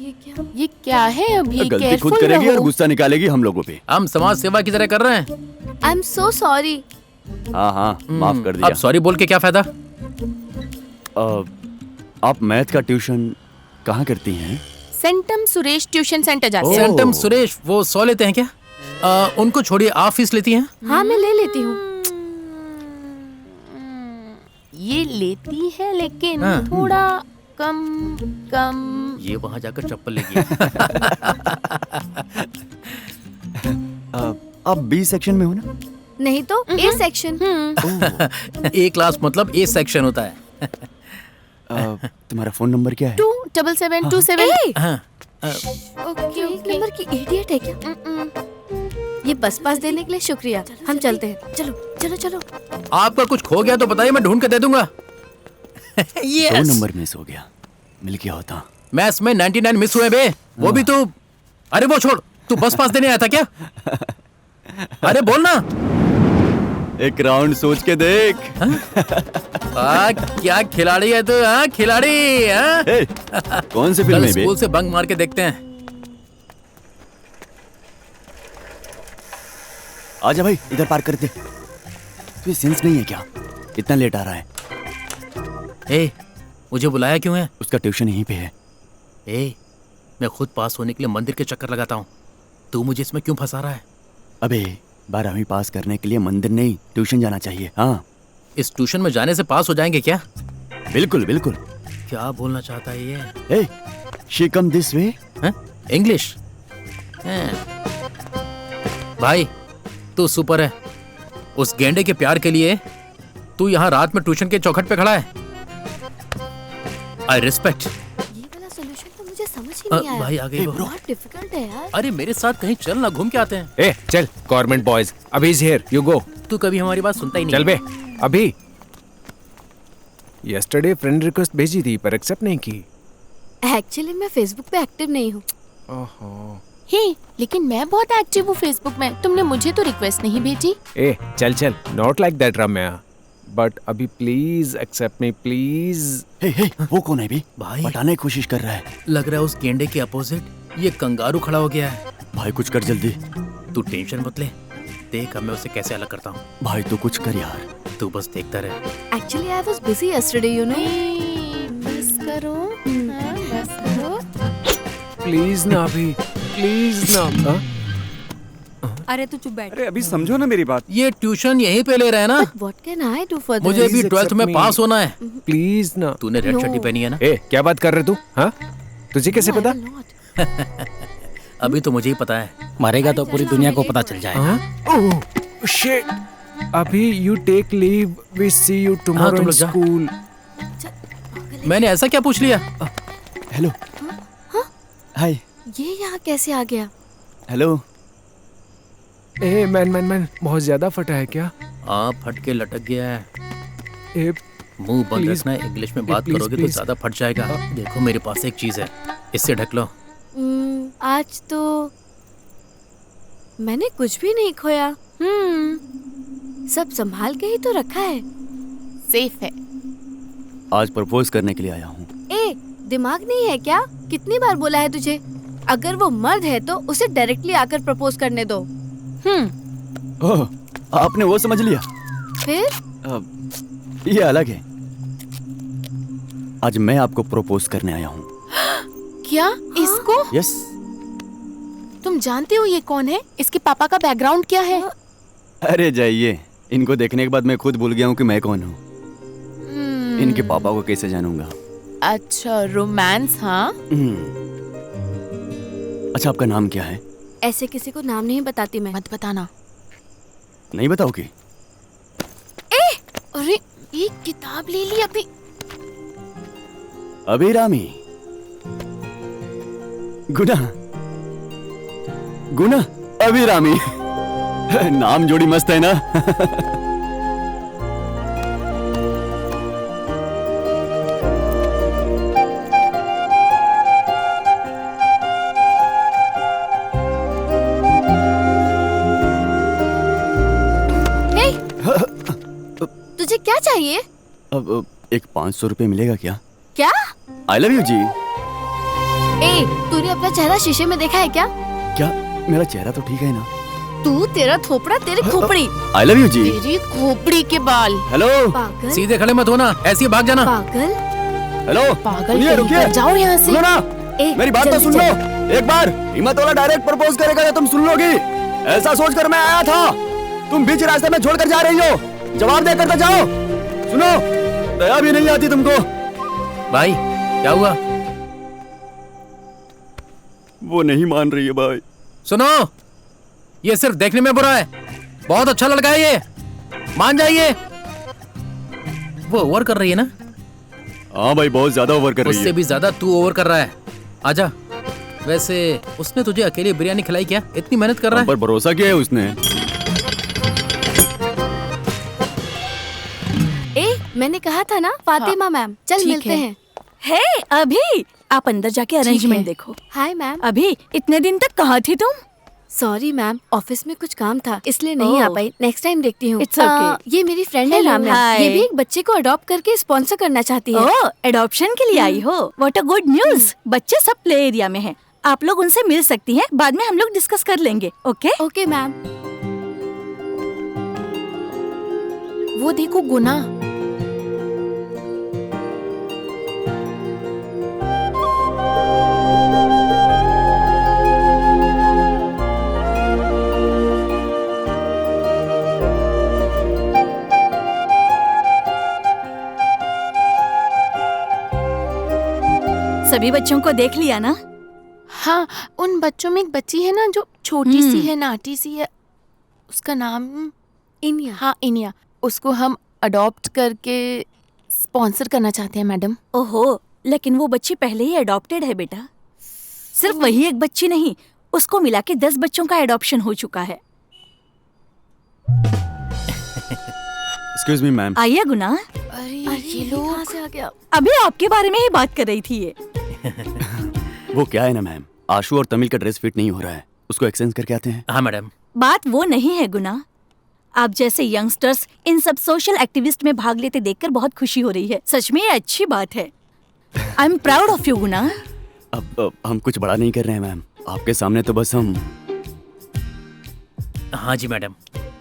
C: ये क्या है अभी?
B: गलती खुद
C: Careful
B: करेगी और
C: रहो।
B: गुस्सा निकालेगी हम लोगों पे।
D: हम समाज सेवा की तरह कर रहे हैं।
J: I'm so sorry.
B: हाँ माफ कर दिया।
D: अब सॉरी बोल के क्या फायदा?
B: आप मैथ का ट्यूशन कहाँ करती हैं?
C: सेंटम सुरेश ट्यूशन सेंटर जाते हैं।
D: सेंटम सुरेश वो 100 लेते हैं क्या? उनको छोड़िए, आप फीस लेती हैं?
J: हाँ मैं ले लेती हूँ।
C: ये लेती है लेकिन थोड़ा कम।
D: ये वहाँ जाकर चप्पल लेगी।
B: आप बी सेक्शन में हो ना?
J: नहीं तो ए सेक्शन।
D: ए क्लास मतलब ए सेक्शन होता है।
B: तुम्हारा फोन नंबर क्या है?
C: 27727।
D: हाँ,
J: ओके नंबर की इडियट है क्या? ये बस पास देने के लिए शुक्रिया। हम चलते हैं। चलो चलो चलो।
D: आपका कुछ खो गया तो बताइए, मैं ढूंढ के दे दूंगा।
B: दो नंबर मिस हो गया, मिल गया होता।
D: मैथ्स में 99 मिस हुए बे, वो भी तू। अरे वो छोड़, तू बस पास देने आया था क्या? अरे बोल ना।
B: एक राउंड सोच के देख।
D: क्या खिलाड़ी है तू? हाँ खिलाड़ी। हाँ?
B: कौन सी फिल्म
D: कल
B: है बे?
D: स्कूल से बंक मार के देखते हैं।
B: आजा भाई, इधर पार्क कर दे। तुझे सेंस नहीं है क्या? इतना लेट आ रहा है।
D: ए, मुझे बुलाया क्यों है?
B: उसका ट्यूशन यहीं पे है।
D: ए, मैं खुद पास होने के लिए मंदिर के चक्कर लगाता हूँ, तू मुझे इसमें क्यों फंसा रहा है?
B: अबे 12वीं पास करने के लिए मंदिर नहीं, ट्यूशन जाना चाहिए। हाँ,
D: इस ट्यूशन में जाने से पास हो जाएंगे क्या?
B: बिल्कुल बिल्कुल।
D: क्या बोलना चाहता है ये?
B: ए, she come this way?
D: English? भाई तू सुपर है। उस गेंडे के प्यार के लिए तू यहाँ रात में ट्यूशन के चौखट पे खड़ा है। I respect.
J: ये वाला सॉल्यूशन तो मुझे समझ ही नहीं आया।
D: भाई आ गई वो।
J: बहुत डिफिकल्ट है यार।
D: अरे मेरे साथ कहीं चल ना, घूम के आते हैं।
E: ए चल, गवर्नमेंट बॉयज, अभी इज हियर, यू गो।
D: तू कभी हमारी बात सुनता ही नहीं।
E: चल बे, अभी। यस्टरडे फ्रेंड रिक्वेस्ट भेजी थी पर एक्सेप्ट नहीं की।
J: एक्चुअली मैं फेसबुक पे एक्टिव नहीं हूँ।
E: ओहो।
C: हे, लेकिन मैं बहुत एक्टिव हूँ फेसबुक में। तुमने मुझे तो रिक्वेस्ट नहीं भेजी।
E: ए चल चल, not like that Ramya, but अभी प्लीज एक्सेप्ट मी प्लीज।
B: हे हे, वो कौन है भी?
D: भाई
B: बताने की कोशिश कर रहा है।
D: लग रहा है उस गेंडे के अपोजिट ये कंगारू खड़ा हो गया है।
B: भाई कुछ कर जल्दी।
D: तू टेंशन मत ले, देख अब मैं उसे कैसे अलग करता हूँ।
B: भाई तू कुछ कर यार।
D: तू बस देखता रहे।
J: Actually I was busy yesterday, you know.
C: बस करो, हाँ, बस करो।
E: प्लीज ना अभी, प्लीज ना।
J: अरे तू चुप बैठ।
K: अरे अभी समझो ना मेरी बात।
D: ये ट्यूशन यहीं पे ले रहे हैं ना?
J: What can I do for this?
D: मुझे भी 12th में पास होना है।
E: प्लीज ना।
D: तूने रेड चड्डी पहनी है ना?
E: ए क्या बात कर रहे तू? हाँ, तुझे कैसे पता?
D: अभी तो मुझे ही पता है।
L: मरेगा तो पूरी दुनिया को पता चल जाएगा।
E: ओह शिट, अभी you take leave, we see you tomorrow in school.
D: मैंने ऐसा क्या पूछ लिया?
B: हेलो। हाय।
J: ये यहाँ कैसे आ गया?
B: हेलो।
E: ए मैन, बहुत ज्यादा फटा है क्या?
D: फट के लटक गया है।
E: ए
D: मुंह बंद रखना है, इंग्लिश में बात करोगे तो ज्यादा फट जाएगा। देखो मेरे पास एक चीज है, इससे ढक लो।
J: आज तो मैंने कुछ भी नहीं खोया। सब संभाल के ही तो रखा है।
C: सेफ है।
B: आज प्रपोज करने के लिए आया हूँ।
J: ए, दिमाग नहीं है क्या? कितनी बार बोला है तुझे? अगर वो मर्द है तो उसे डायरेक्टली आकर प्रपोज करने दो।
B: ओह, आपने वो समझ लिया?
J: फिर
B: ये अलग है। आज मैं आपको प्रपोज करने आया हूँ।
C: क्या? इसको?
B: यस।
C: तुम जानते हो ये कौन है? इसके पापा का बैकग्राउंड क्या है?
B: अरे जाइए, इनको देखने के बाद मैं खुद भूल गया हूँ कि मैं कौन हूँ। इनके पापा को कैसे जानूंगा?
C: अच्छा, रोमांस। हाँ।
B: अच्छा, आपका नाम क्या है?
J: ऐसे किसी को नाम नहीं बताती मैं।
C: मत बताना।
B: नहीं बताओगी?
C: अरे एक किताब ले ली अभी।
B: अभिरामी। गुना अभिरामी। नाम जोड़ी मस्त है ना?
J: तुझे क्या चाहिए?
B: अब एक 500 रुपए मिलेगा क्या?
J: क्या?
B: आई लव यू जी।
J: ए, तूने अपना चेहरा शीशे में देखा है क्या?
B: क्या मेरा चेहरा तो ठीक है ना?
J: तू, तेरा थोपड़ा, तेरी खोपड़ी।
B: आई लव यू जी।
C: तेरी खोपड़ी के बाल।
B: हेलो।
J: पागल।
D: सीधे खड़े मत होना, ऐसे ही भाग जाना।
J: पागल।
B: हेलो।
C: पागल,
B: रुकिए।
C: जाओ यहाँ से।
B: सुनो ना, मेरी बात तो सुन लो। एक बार हिम्मत वाला डायरेक्ट प्रपोज करेगा तो तुम सुन लोगी। ऐसा सोचकर मैं आया था, तुम बीच रास्ते में छोड़कर जा रही हो। जवाब देकर तो जाओ। सुनो, दया भी नहीं आती तुमको।
D: भाई क्या हुआ?
B: वो नहीं मान रही है भाई।
D: सुनो, ये सिर्फ देखने में बुरा है, बहुत अच्छा लड़का है ये, मान जाइए। वो ओवर कर रही है ना?
B: हाँ भाई, बहुत ज्यादा ओवर कर रही
D: उससे
B: है।
D: भी ज्यादा तू ओवर कर रहा है। आजा। वैसे उसने तुझे अकेले बिरयानी खिलाई क्या? इतनी मेहनत कर रहा है।
B: पर भरोसा किया है उसने।
J: मैंने कहा था ना फातिमा मैम, चल
A: ठीक
J: मिलते
A: है।
J: हैं।
A: हे अभी, आप अंदर जाके अरेंजमेंट देखो।
J: Hi ma'am.
A: अभी इतने दिन तक कहाँ थी तुम?
J: सॉरी मैम, ऑफिस में कुछ काम था इसलिए नहीं आ पाई। नेक्स्ट टाइम देखती हूँ।
A: It's okay.
J: ये मेरी फ्रेंड है
A: Hello,
J: राम्या।
A: hi.
J: ये भी एक बच्चे को अडॉप्ट करके स्पॉन्सर करना चाहती है।
A: ओह, एडॉप्शन के लिए आई हो? What a good news. बच्चे सब प्ले एरिया में हैं। आप लोग उनसे मिल सकती हैं। बाद में हम लोग डिस्कस कर लेंगे। Okay
J: okay ma'am.
C: वो देखो गुना।
A: सभी बच्चों को देख लिया ना?
C: हाँ, उन बच्चों में एक बच्ची है ना जो छोटी सी है, नाटी सी है। उसका नाम
J: इनिया।
C: हाँ, इनिया। उसको हम अडॉप्ट करके स्पॉन्सर करना चाहते हैं मैडम।
A: ओहो, लेकिन वो बच्ची पहले ही अडॉप्टेड है बेटा। सिर्फ वही एक बच्ची नहीं, उसको मिला के 10 बच्चों का एडॉप्शन हो चुका है।
B: Excuse me ma'am.
A: आइए गुना।
C: अरे ये लोग
J: कहाँ से आ गया?
A: अभी आपके बारे में ही बात कर रही थी ये।
B: वो क्या है ना मैम, आशु और तमिल का ड्रेस फिट नहीं हो रहा है, उसको एक्सचेंज करके आते हैं।
D: हाँ मैडम।
A: बात वो नहीं है गुना। आप जैसे यंगस्टर्स इन सब सोशल एक्टिविस्ट में भाग लेते देखकर बहुत खुशी हो रही है। सच में ये अच्छी बात है। I am proud of you Guna.
B: अब हम कुछ बड़ा नहीं कर रहे हैं मैम, आपके सामने तो बस हम।
D: हाँ जी मैडम,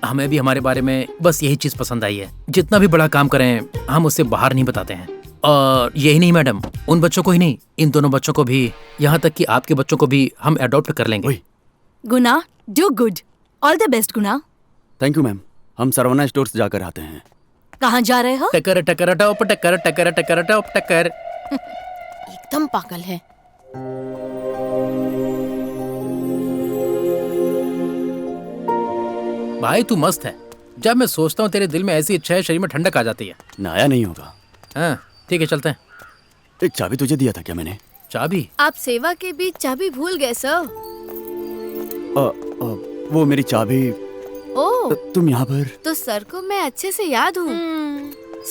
D: हमें भी हमारे बारे में बस यही चीज पसंद आई है। जितना भी बड़ा काम करें हम उससे बाहर नहीं बताते हैं। और यही नहीं मैडम, उन बच्चों को ही नहीं, इन दोनों बच्चों को भी, यहाँ तक कि आपके बच्चों को भी हम अडॉप्ट कर लेंगे।
A: Guna, do good. All the best Guna.
B: Thank you ma'am. हम सरवना स्टोर्स जाकर आते हैं।
A: कहाँ जा रहे हो?
D: टकर टकर टॉप टकर टकर टकर टॉप टकर।
C: एकदम पागल है।
D: भाई तू मस्त है। जब मैं सोचता हूँ तेरे दिल में ऐसी इच्छा है, शरीर में ठंडक आ जाती है।
B: नया नहीं होगा।
D: हाँ ठीक है, चलते हैं।
B: एक चाबी तुझे दिया था क्या मैंने?
D: चाबी?
J: आप सेवा के बीच चाबी भूल गए सर।
B: वो मेरी चाबी।
J: ओह,
B: तुम यहाँ पर?
J: तो सर को मैं अच्छे से याद हूँ।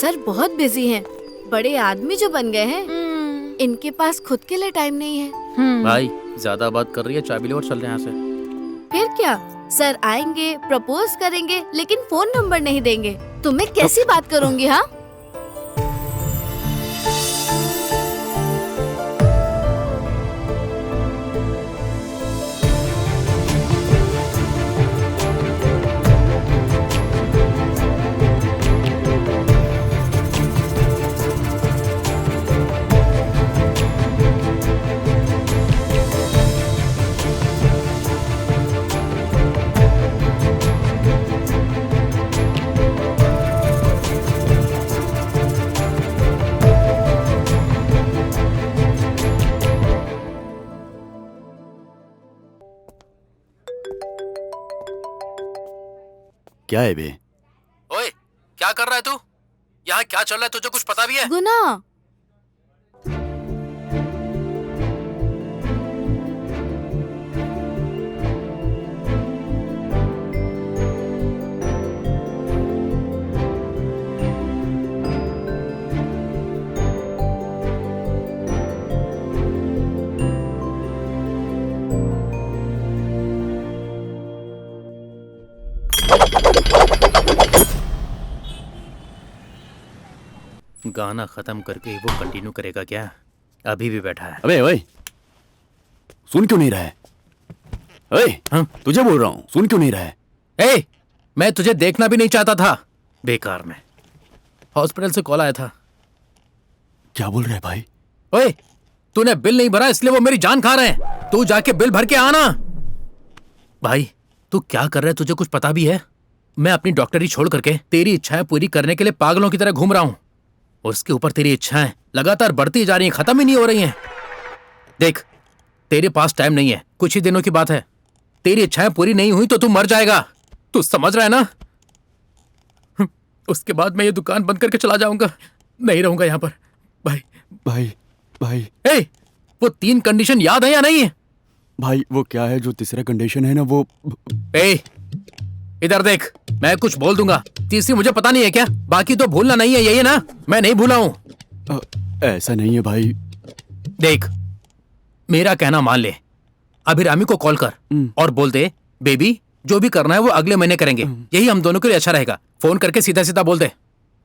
J: सर बहुत बिजी हैं, बड़े आदमी जो बन गए हैं। इनके पास खुद के लिए टाइम नहीं है।
D: भाई ज्यादा बात कर रही है, चाबी ले और चल रहे हैं यहाँ से।
J: फिर क्या, सर आएंगे, प्रपोज करेंगे, लेकिन फोन नंबर नहीं देंगे तो मैं कैसी बात करूंगी? हाँ,
B: क्या है बे?
D: ओए, क्या कर रहा है तू? यहाँ क्या चल रहा है तुझे कुछ पता भी है?
J: गुना।
D: गाना खत्म करके वो कंटिन्यू करेगा क्या? अभी भी बैठा है।
B: अबे ओए, सुन क्यों नहीं रहा है? ओए, हाँ तुझे बोल रहा हूँ, सुन क्यों नहीं रहा है?
D: ए, मैं तुझे देखना भी नहीं चाहता था। बेकार में। हॉस्पिटल से कॉल आया था।
B: क्या बोल रहा है भाई?
D: ओए, तूने बिल नहीं भरा इसलिए वो मेरी जान खा रहे हैं। तू जाके बिल भर के आना। भाई तू क्या कर रहा है तुझे कुछ पता भी है? मैं अपनी डॉक्टरी छोड़ करके तेरी इच्छाएं पूरी करने के लिए पागलों की तरह घूम रहा हूं। उसके ऊपर तेरी इच्छाएं लगातार बढ़ती जा रही हैं, खत्म ही नहीं हो रही हैं। देख, तेरे पास टाइम नहीं है, कुछ ही दिनों की बात है। तेरी इच्छाएं पूरी नहीं हुई तो तू मर जाएगा। तू समझ रहा है ना? उसके बाद मैं ये दुकान बंद करके चला जाऊंगा, नहीं रहूंगा यहाँ पर। भाई
B: भाई भाई
D: ए, वो 3 कंडीशन याद है या नहीं?
B: भाई वो क्या है जो तीसरा कंडीशन है ना वो?
D: ए, इधर देख, मैं कुछ बोल दूंगा, तीसरी मुझे पता नहीं है क्या? बाकी तो भूलना नहीं है, यही है ना? मैं नहीं भूला हूं।
B: ऐसा नहीं है भाई।
D: देख, मेरा कहना मान ले, अभिरामी को कॉल कर और बोल दे बेबी जो भी करना है वो अगले महीने करेंगे, यही हम दोनों के लिए अच्छा रहेगा। फोन करके सीधा सीधा बोल दे।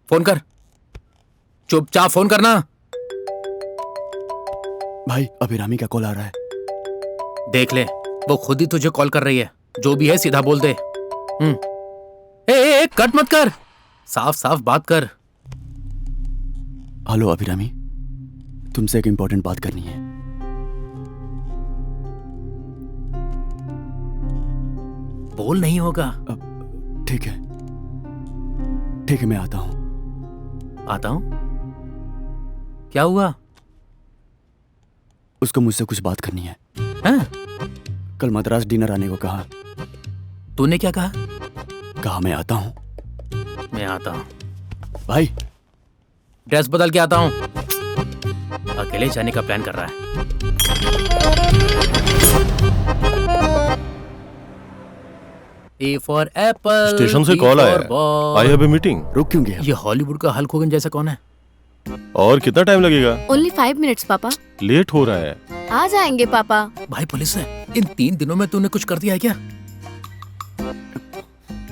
D: फोन कर, चुपचाप फोन करना।
B: भाई अभिरामी का कॉल आ रहा है।
D: देख ले, वो खुद ही तुझे कॉल कर रही है। जो भी है सीधा बोल दे। ए, कट मत कर, साफ साफ बात कर।
B: हेलो अभिरामी, तुमसे एक इंपॉर्टेंट बात करनी है।
D: बोल नहीं होगा।
B: ठीक है मैं आता हूं।
D: आता हूं? क्या हुआ?
B: उसको मुझसे कुछ बात करनी है।
D: हाँ?
B: कल मद्रास डिनर आने को कहा।
D: तूने क्या कहा?
B: कहा मैं आता हूं।
D: मैं आता हूं।
B: भाई
D: ड्रेस बदल के आता हूं। अकेले जाने का प्लान कर रहा है। A for apple,
H: स्टेशन से
D: B
H: कॉल
D: for
H: आया।
D: ball।
H: I have a meeting.
B: रुक क्यों गया?
D: ये हॉलीवुड का हल्क होगन जैसा कौन है?
H: और कितना टाइम लगेगा?
J: ओनली 5 मिनट्स पापा।
H: लेट हो रहा है।
J: आ जाएंगे पापा।
D: भाई पुलिस है। इन 3 दिनों में तूने कुछ कर दिया है क्या?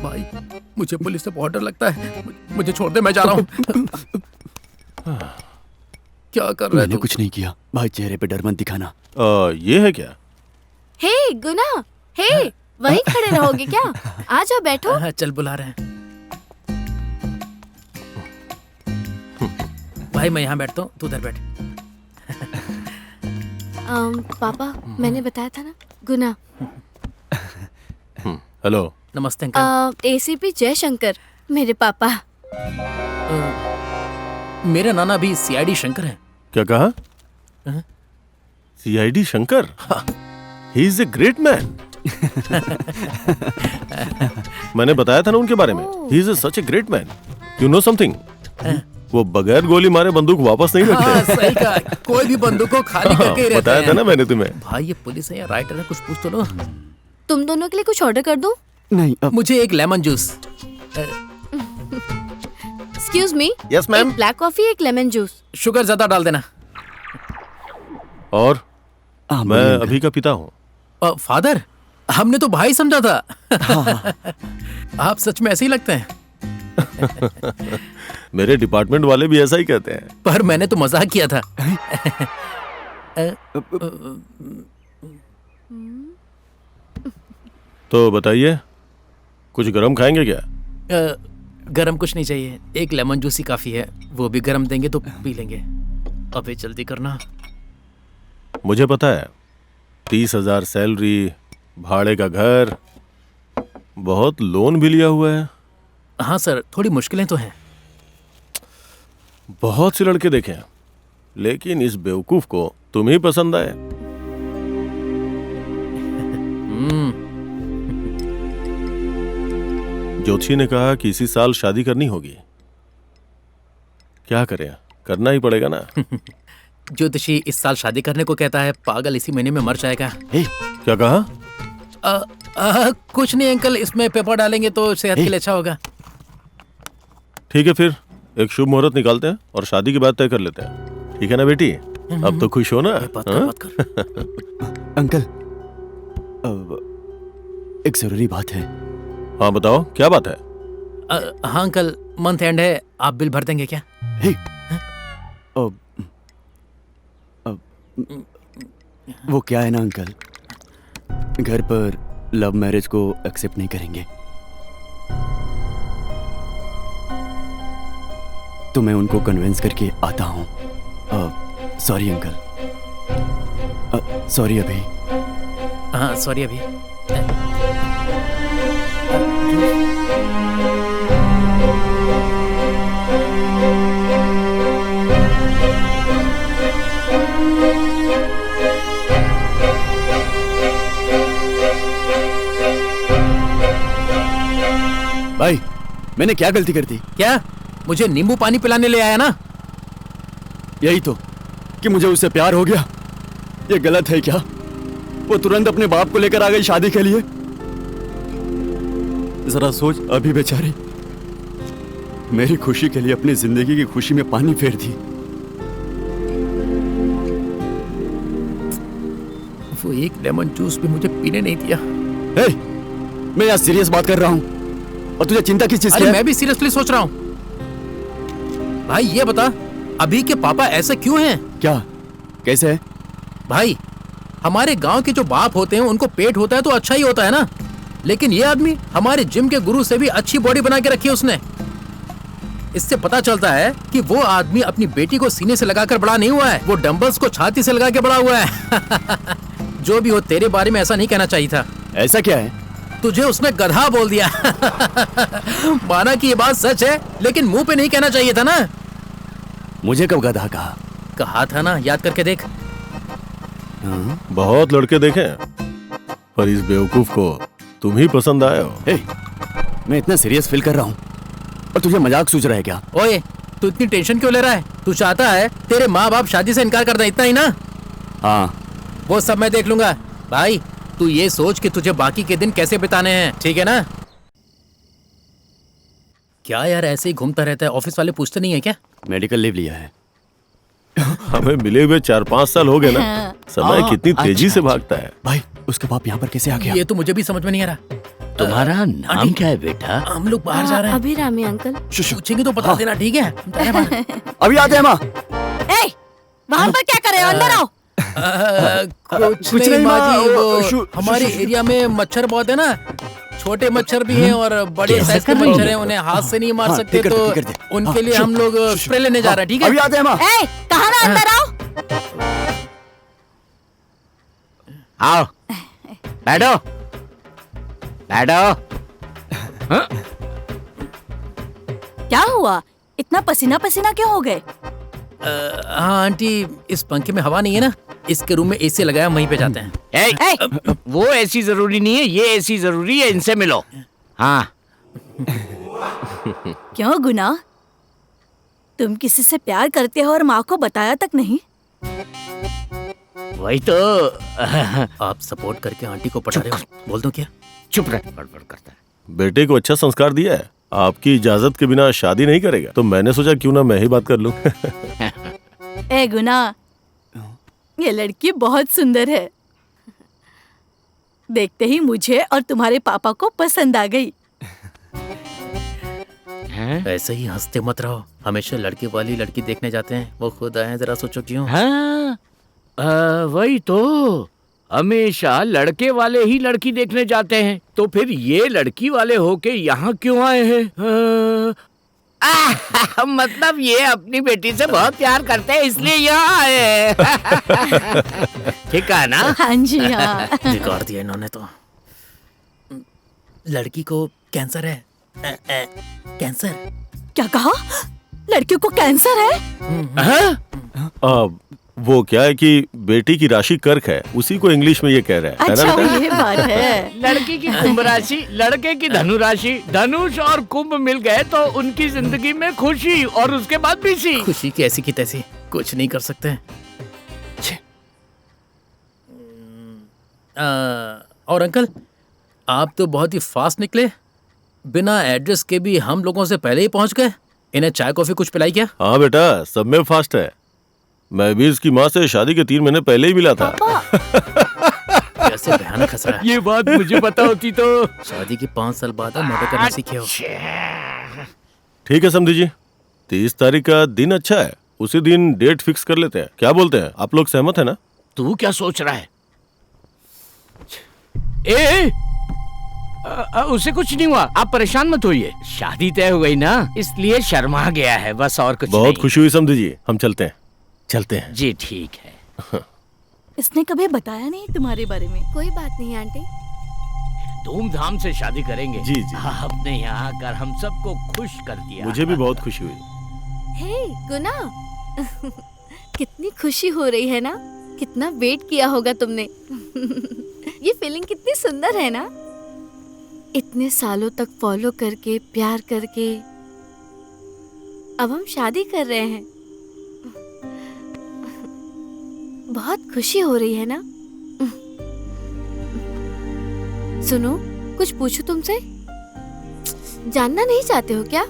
D: भाई मुझे पुलिस से बहुत डर लगता है। मुझे छोड़ दे, मैं जा रहा हूँ। क्या कर रहा है
B: मैंने
D: तू?
B: कुछ नहीं किया भाई, चेहरे पे डर मत दिखाना।
H: ये है क्या?
J: हे गुना, हे वहीं खड़े रहोगे क्या? आ जाओ बैठो।
D: हाँ, चल बुला रहे हैं। भाई मैं यहाँ बैठता हूँ, तू उधर बैठ।
J: पापा मैंने बताया था ना, गुना।
H: हेलो।
D: नमस्ते अंकल।
J: एसीपी जयशंकर मेरे पापा।
D: मेरा नाना भी सीआईडी शंकर है।
H: क्या कहा? CID Shankar? He is a great man. मैंने बताया था ना उनके बारे में। He is such a great man. You know something? वो बगैर गोली मारे बंदूक वापस नहीं रखते।
D: हाँ, सही कहा। कोई भी बंदूक को खाली करके ही रहते
H: बताया था ना मैंने तुम्हें।
D: भाई ये पुलिस है या राइटर है, कुछ पूछ तो लो।
J: तुम दोनों के लिए कुछ ऑर्डर कर दूं?
B: नहीं
D: मुझे एक lemon juice.
J: Excuse me.
H: Yes ma'am.
J: एक ब्लैक कॉफी, एक लेमन जूस।
D: शुगर ज्यादा डाल देना।
H: और मैं अभी का पिता हूँ।
D: फादर? हमने तो भाई समझा था। आप सच में ऐसे ही लगते हैं।
H: मेरे डिपार्टमेंट वाले भी ऐसा ही कहते हैं।
D: पर मैंने तो मजाक किया था।
H: तो बताइए, कुछ गरम खाएंगे क्या?
D: गरम कुछ नहीं चाहिए, एक लेमन जूस ही काफी है। वो भी गरम देंगे तो पी लेंगे। अबे जल्दी करना।
H: मुझे पता है, 30,000 सैलरी, भाड़े का घर, बहुत लोन भी लिया हुआ है।
D: हाँ सर, थोड़ी मुश्किलें तो हैं।
H: बहुत से लड़के देखे हैं, लेकिन इस बेवकूफ को तुम ही पसंद आए। ज्योतिषी ने कहा कि इसी साल शादी करनी होगी। क्या करें, करना ही पड़ेगा ना।
D: ज्योतिषी इस साल शादी करने को कहता है, पागल इसी महीने में मर जाएगा।
H: क्या कहा?
D: कुछ नहीं अंकल, इसमें पेपर डालेंगे तो सेहत के लिए अच्छा होगा।
H: ठीक है, फिर एक शुभ मुहूर्त निकालते हैं और शादी की बात तय कर लेते हैं। ठीक है ना बेटी? अब तो खुश हो ना?
D: बात कर।
B: अंकल, एक जरूरी बात है।
H: हाँ बताओ, क्या बात है?
D: हाँ अंकल, मंथ एंड है, आप बिल भर देंगे क्या?
B: वो क्या है ना अंकल, घर पर लव मैरिज को एक्सेप्ट नहीं करेंगे, तो मैं उनको कन्विंस करके आता हूँ। सॉरी अंकल, सॉरी अभी।
D: हाँ सॉरी अभी।
B: मैंने क्या गलती कर दी?
D: क्या मुझे नींबू पानी पिलाने ले आया ना?
B: यही तो कि मुझे उससे प्यार हो गया। ये गलत है क्या? वो तुरंत अपने बाप को लेकर आ गई शादी के लिए। जरा सोच, अभी बेचारी मेरी खुशी के लिए अपनी जिंदगी की खुशी में पानी फेर दी।
D: वो एक लेमन जूस भी मुझे पीने नहीं दिया।
B: हे, मैं यहाँ सीरियस बात कर रहा हूँ और तुझे चिंता किस चीज की है?
D: मैं भी सीरियसली सोच रहा हूँ। भाई ये बता, अभी के पापा ऐसे क्यों हैं?
B: क्या? कैसे है?
D: भाई हमारे गांव के जो बाप होते हैं उनको पेट होता है तो अच्छा ही होता है ना, लेकिन ये आदमी हमारे जिम के गुरु से भी अच्छी बॉडी बना के रखी है उसने। इससे पता चलता है कि वो आदमी अपनी बेटी को सीने से लगाकर बड़ा नहीं हुआ है, वो डंबल्स को छाती से लगा के बड़ा हुआ है। जो भी हो, तेरे बारे में ऐसा नहीं कहना चाहिए था।
B: ऐसा क्या है?
D: तुझे उसने गधा बोल दिया। माना कि ये बात सच है, लेकिन मुंह पे नहीं कहना चाहिए था ना।
B: मुझे कब गधा कहा?
D: कहा था ना, याद करके देख।
H: बहुत लड़के देखे पर इस बेवकूफ को तुम ही पसंद आए हो।
B: हे, मैं इतना सीरियस फील कर रहा हूँ और तुझे मजाक सूझ रहा है क्या?
D: ओए, तू इतनी टेंशन क्यों ले रहा है? तू चाहता है तेरे माँ बाप शादी से इनकार कर दे, इतना ही ना?
B: हाँ,
D: वो सब मैं देख लूंगा। भाई तू ये सोच कि तुझे बाकी के दिन कैसे बिताने हैं, ठीक है ना? क्या यार ऐसे ही घूमता रहता है? ऑफिस वाले पूछते नहीं है क्या?
B: मेडिकल लीव लिया है।
H: हमें मिले हुए 4-5 साल हो गए ना। समय कितनी तेजी से भागता है।
B: भाई उसका बाप यहाँ पर कैसे आ गया?
D: ये तो मुझे भी समझ में नहीं आ रहा।
B: तुम्हारा नाम क्या है बेटा?
D: हम लोग बाहर जा रहे हैं।
J: अभिरामी अंकल।
D: पूछेंगे तो बता देना, ठीक है?
B: अभी आते हैं माँ।
A: वहाँ पर क्या कर रहे हो? अंदर आओ।
D: कुछ नहीं माँ जी, वो हमारे एरिया में मच्छर बहुत है ना, छोटे मच्छर भी हैं और बड़े साइज के मच्छर हैं, उन्हें हाथ से नहीं मार सकते, तो उनके लिए हम लोग स्प्रे लेने जा रहे हैं, ठीक है?
B: अभी आते हैं माँ।
A: कहाँ ना, अंदर आओ।
G: आओ, बैठो बैठो।
A: क्या हुआ? इतना पसीना पसीना क्यों हो गए?
D: हाँ आंटी, इस पंखे में हवा नहीं है ना, इसके रूम में एसी लगाया, वहीं पे जाते हैं।
F: वो एसी जरूरी नहीं है, ये एसी जरूरी है, इनसे मिलो। हाँ।
A: क्यों गुना, तुम किसी से प्यार करते हो और माँ को बताया तक नहीं?
F: वही तो।
D: आप सपोर्ट करके आंटी को पटा रहे हो, बोल दो क्या?
F: चुप रह, बड़बड़ करता है।
H: बेटे को अच्छा संस्कार दिया है, आपकी इजाजत के बिना शादी नहीं करेगा, तो मैंने सोचा क्यों ना मैं ही बात कर लूं।
A: ए गुना, ये लड़की बहुत सुंदर है, देखते ही मुझे और तुम्हारे पापा को पसंद आ गई।
D: ऐसे ही हंसते मत रहो, हमेशा लड़के वाली लड़की देखने जाते हैं, वो खुद आए हैं, जरा सोचो क्यों?
F: हाँ, वही तो, हमेशा लड़के वाले ही लड़की देखने जाते हैं, तो फिर ये लड़की वाले होके यहाँ क्यों आए हैं? मतलब ये अपनी बेटी से बहुत प्यार करते हैं इसलिए यहाँ आए हैं। ठीक है ना?
A: हाँ जी हाँ।
D: बिगाड़ दिया इन्होंने तो। लड़की को कैंसर है। कैंसर?
A: क्या कहा? लड़कियों को कैंसर है?
H: वो क्या है कि बेटी की राशि कर्क है, उसी को इंग्लिश में ये कह रहा है।
A: अच्छा, ये बात है।
F: लड़की की कुंभ राशि, लड़के की धनु राशि, धनुष और कुंभ मिल गए तो उनकी जिंदगी में खुशी और उसके बाद खुशी।
D: खुशी की ऐसी की तैसी, कुछ नहीं कर सकते। और अंकल, आप तो बहुत ही फास्ट निकले, बिना एड्रेस के भी हम लोगों से पहले ही पहुंच गए। इन्हें चाय कॉफी कुछ पिलाई क्या?
H: हाँ बेटा, सब में फास्ट है। मैं भी इसकी माँ से शादी के 3 महीने पहले ही मिला था।
D: कैसे भयानक हंस रहा है।
F: ये बात मुझे पता होती तो।
D: शादी के 5 साल बाद मर्डर करना सीखे हो।
H: ठीक है समधी जी, 30 तारीख का दिन अच्छा है, उसी दिन डेट फिक्स कर लेते हैं, क्या बोलते हैं? आप लोग सहमत है ना?
F: तू क्या सोच रहा है? उसे कुछ नहीं हुआ, आप परेशान मत होइए, शादी तय हो गई ना, इसलिए शर्मा गया है, बस और कुछ नहीं।
H: बहुत खुशी हुई समधी जी, हम चलते हैं।
F: जी ठीक है।
A: इसने कभी बताया नहीं तुम्हारे बारे में?
J: कोई बात नहीं आंटी,
F: धूमधाम से शादी करेंगे।
H: जी जी।
F: आपने यहाँ आकर हम सबको खुश कर दिया।
H: मुझे भी बहुत खुशी हुई।
J: हे गुना, कितनी खुशी हो रही है ना, कितना वेट किया होगा तुमने। ये फीलिंग कितनी सुंदर है ना। इतने सालों तक फॉलो करके प्यार करके अब हम शादी कर रहे हैं। बहुत खुशी हो रही है ना? सुनो, कुछ पूछूं तुमसे? जानना नहीं चाहते हो क्या?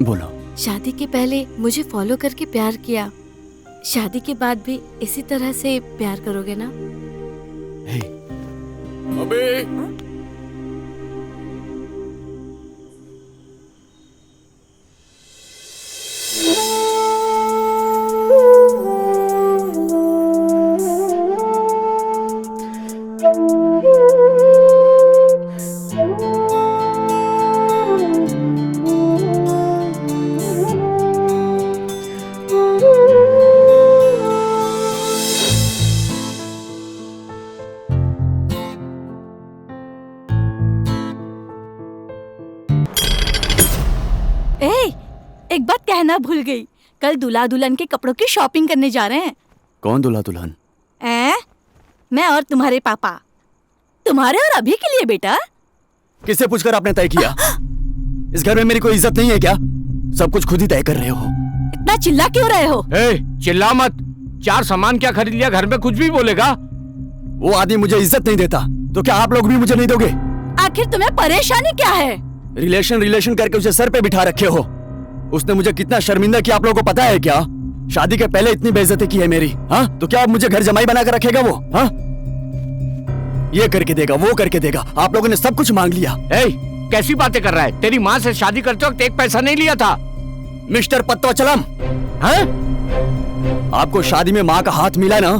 B: बोलो।
J: शादी के पहले मुझे फॉलो करके प्यार किया, शादी के बाद भी इसी तरह से प्यार करोगे ना?
B: अबे
A: एक बात कहना भूल गई, कल दूल्हा दुल्हन के कपड़ों की शॉपिंग करने जा रहे हैं।
B: कौन दूल्हा दुल्हन?
A: मैं और तुम्हारे पापा। तुम्हारे और अभी के लिए बेटा।
B: किससे पूछकर आपने तय किया? इस घर में मेरी कोई इज्जत नहीं है क्या? सब कुछ खुद ही तय कर रहे हो।
A: इतना चिल्ला क्यों रहे हो?
F: चिल्ला मत। 4 सामान क्या खरीद लिया, घर में कुछ भी बोलेगा।
B: वो आदमी मुझे इज्जत नहीं देता तो क्या आप लोग भी मुझे नहीं दोगे?
A: आखिर तुम्हें परेशानी क्या है?
B: रिलेशन करके उसे सर पे बिठा रखे हो। उसने मुझे कितना शर्मिंदा किया आप लोगों को पता है क्या? शादी के पहले इतनी बेइज्जती की है मेरी। हाँ, तो क्या अब मुझे घर जमाई बना कर रखेगा वो? हाँ, ये करके देगा, वो करके देगा। आप लोगों ने सब कुछ मांग लिया।
F: कैसी बातें कर रहा है? तेरी माँ से शादी करते वक्त एक पैसा नहीं लिया था।
B: मिस्टर पत्तोचलम, हाँ? आपको शादी में माँ का हाथ मिला ना,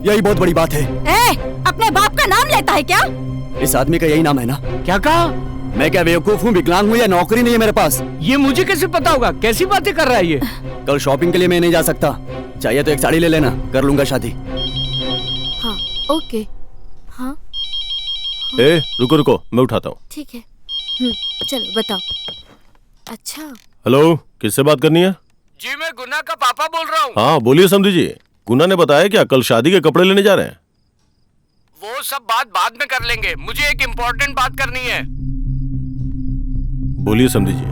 B: यही बहुत बड़ी बात है।
A: अपने बाप का नाम लेता है क्या?
B: इस आदमी का यही नाम है ना?
F: क्या कहा?
B: मैं क्या बेवकूफ हूँ, विकलांग हूँ या नौकरी नहीं है मेरे पास?
F: ये मुझे कैसे पता होगा? कैसी बातें कर रहा है ये?
B: कल शॉपिंग के लिए मैं नहीं जा सकता। चाहिए तो एक साड़ी ले लेना, कर लूंगा शादी।
J: हाँ, ओके। हाँ,
H: रुको रुको, मैं उठाता हूँ।
J: ठीक है। चलो बताओ। अच्छा,
H: हेलो, किससे बात करनी है?
F: जी, मैं गुना का पापा बोल रहा हूँ।
H: हाँ बोलिए समधी जी। गुना ने बताया क्या कल शादी के कपड़े लेने जा रहे हैं?
F: वो सब बात बाद में कर लेंगे, मुझे एक इम्पोर्टेंट बात करनी है।
H: बोलिए समधी जी।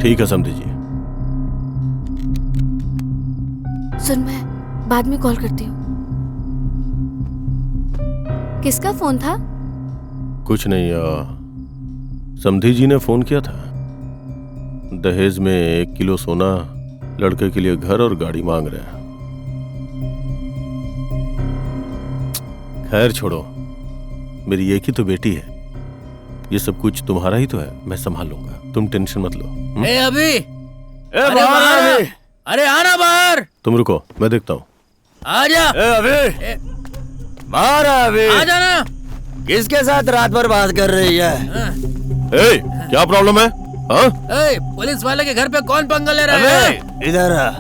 H: ठीक है समधी जी।
J: सुन, मैं बाद में कॉल करती हूँ। किसका फोन था?
H: कुछ नहीं, समधी जी ने फोन किया था। दहेज में 1 किलो सोना, लड़के के लिए घर और गाड़ी मांग रहे हैं। खैर छोड़ो, मेरी एक ही तो बेटी है। ये सब कुछ तुम्हारा ही तो है, मैं संभाल लूंगा, तुम टेंशन मत लो।
D: अभी अरे आना बाहर।
H: तुम रुको, मैं देखता हूँ।
D: आजा
B: बाहर
D: आ जाना।
B: किसके साथ रात भर बात कर रही है?
H: क्या प्रॉब्लम है?
D: पुलिस वाले के घर पे कौन पंगा ले रहा है?
B: इधर आ।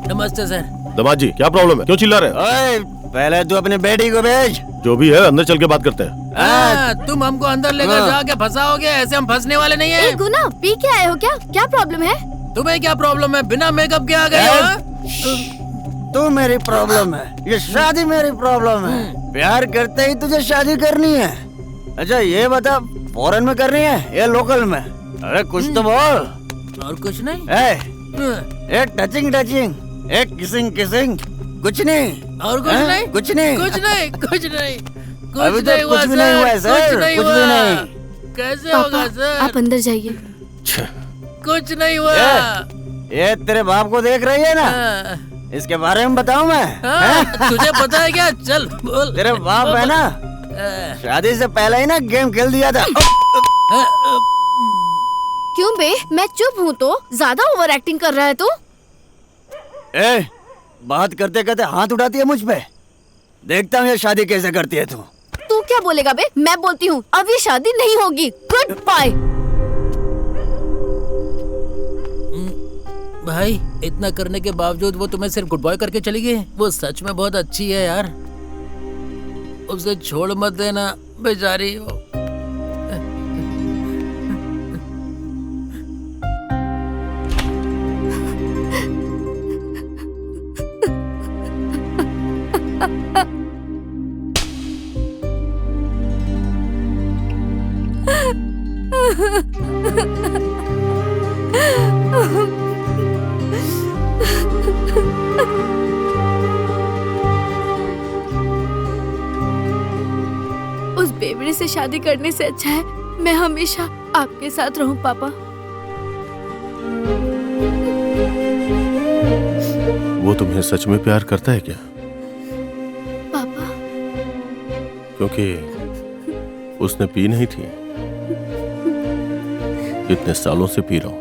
D: नमस्ते सर।
H: दामाद जी, क्या प्रॉब्लम है? क्यों चिल्ला रहे हैं?
B: पहले तू अपनी बेटी को भेज।
H: जो भी है अंदर चल के बात करते हैं।
D: तुम हमको अंदर लेकर जाके फंसाओगे, ऐसे हम फंसने वाले नहीं है।
J: गुना, पी के आए हो क्या? क्या प्रॉब्लम है?
D: तुम्हें क्या प्रॉब्लम है? बिना मेकअप के आ गए हो?
B: तू मेरी प्रॉब्लम है, ये शादी मेरी प्रॉब्लम है। प्यार करते ही तुझे शादी करनी है। अच्छा ये बता, फॉरेन में करनी है या लोकल में? अरे कुछ तो बोल।
D: और कुछ नहीं?
B: एक टचिंग, एक किसिंग, कुछ नहीं।
D: और कुछ नहीं?
B: कुछ नहीं।
D: अभी तो कुछ
B: भी नहीं हुआ सर, कुछ भी नहीं।
D: कैसे होगा सर?
J: आप अंदर जाइए।
D: कुछ नहीं हुआ।
B: ये तेरे बाप को देख रही है ना, इसके बारे में बताऊं मैं?
D: तुझे पता है क्या? चल बोल।
B: तेरे बाप है ना, शादी से पहले ही ना गेम खेल दिया था।
J: क्यों बे, मैं चुप हूँ तो ज्यादा ओवर एक्टिंग कर रहा है तू।
B: बात करते करते हाथ उठाती है मुझ पे। देखता हूँ ये शादी कैसे करती है तू।
J: तू क्या बोलेगा बे? मैं बोलती हूँ, अब ये शादी नहीं होगी। Good bye.
D: भाई, इतना करने के बावजूद वो तुम्हें सिर्फ गुड बॉय करके चली गई। वो सच में बहुत अच्छी है यार, उसे छोड़ मत देना बेचारी।
J: शादी करने से अच्छा है मैं हमेशा आपके साथ रहूं पापा।
H: वो तुम्हें सच में प्यार करता है क्या?
J: पापा
H: क्योंकि उसने पी नहीं थी, इतने सालों से पी रहा हूं।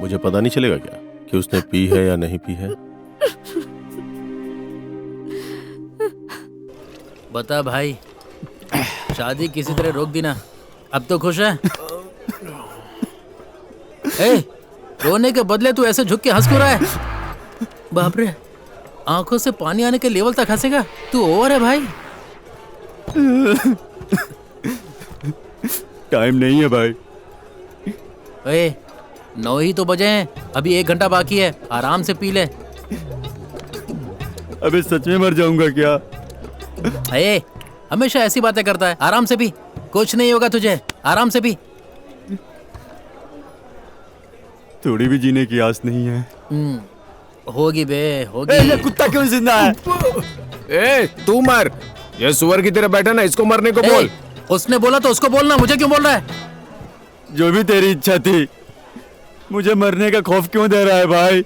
H: मुझे पता नहीं चलेगा क्या कि उसने पी है या नहीं पी है?
L: बता भाई, शादी किसी तरह रोक दी ना, अब तो खुश है? ए, रोने के बदले तू ऐसे झुक के हंस क्यों रहा है? बाप रे, आंखों से पानी आने के लेवल तक हंसेगा? तू ओवर है भाई।
B: टाइम नहीं है भाई।
L: ए, 9 ही तो बजे हैं, अभी 1 घंटा बाकी है, आराम से पी ले।
B: अबे सच में मर जाऊंगा क्या?
L: ए, हमेशा ऐसी बातें करता है, आराम से पी, कुछ नहीं होगा तुझे, आराम से पी।
B: थोड़ी भी जीने की आस नहीं है।
L: होगी बे, होगी।
B: ये कुत्ता क्यों जिंदा है?
E: ए, तू मर। ये सुअर की तरह बैठा ना, इसको मरने को बोल।
L: उसने बोला तो उसको बोलना, मुझे क्यों बोल रहा है?
B: जो भी तेरी इच्छा थी, मुझे मरने का खौफ क्यों दे रहा है भाई?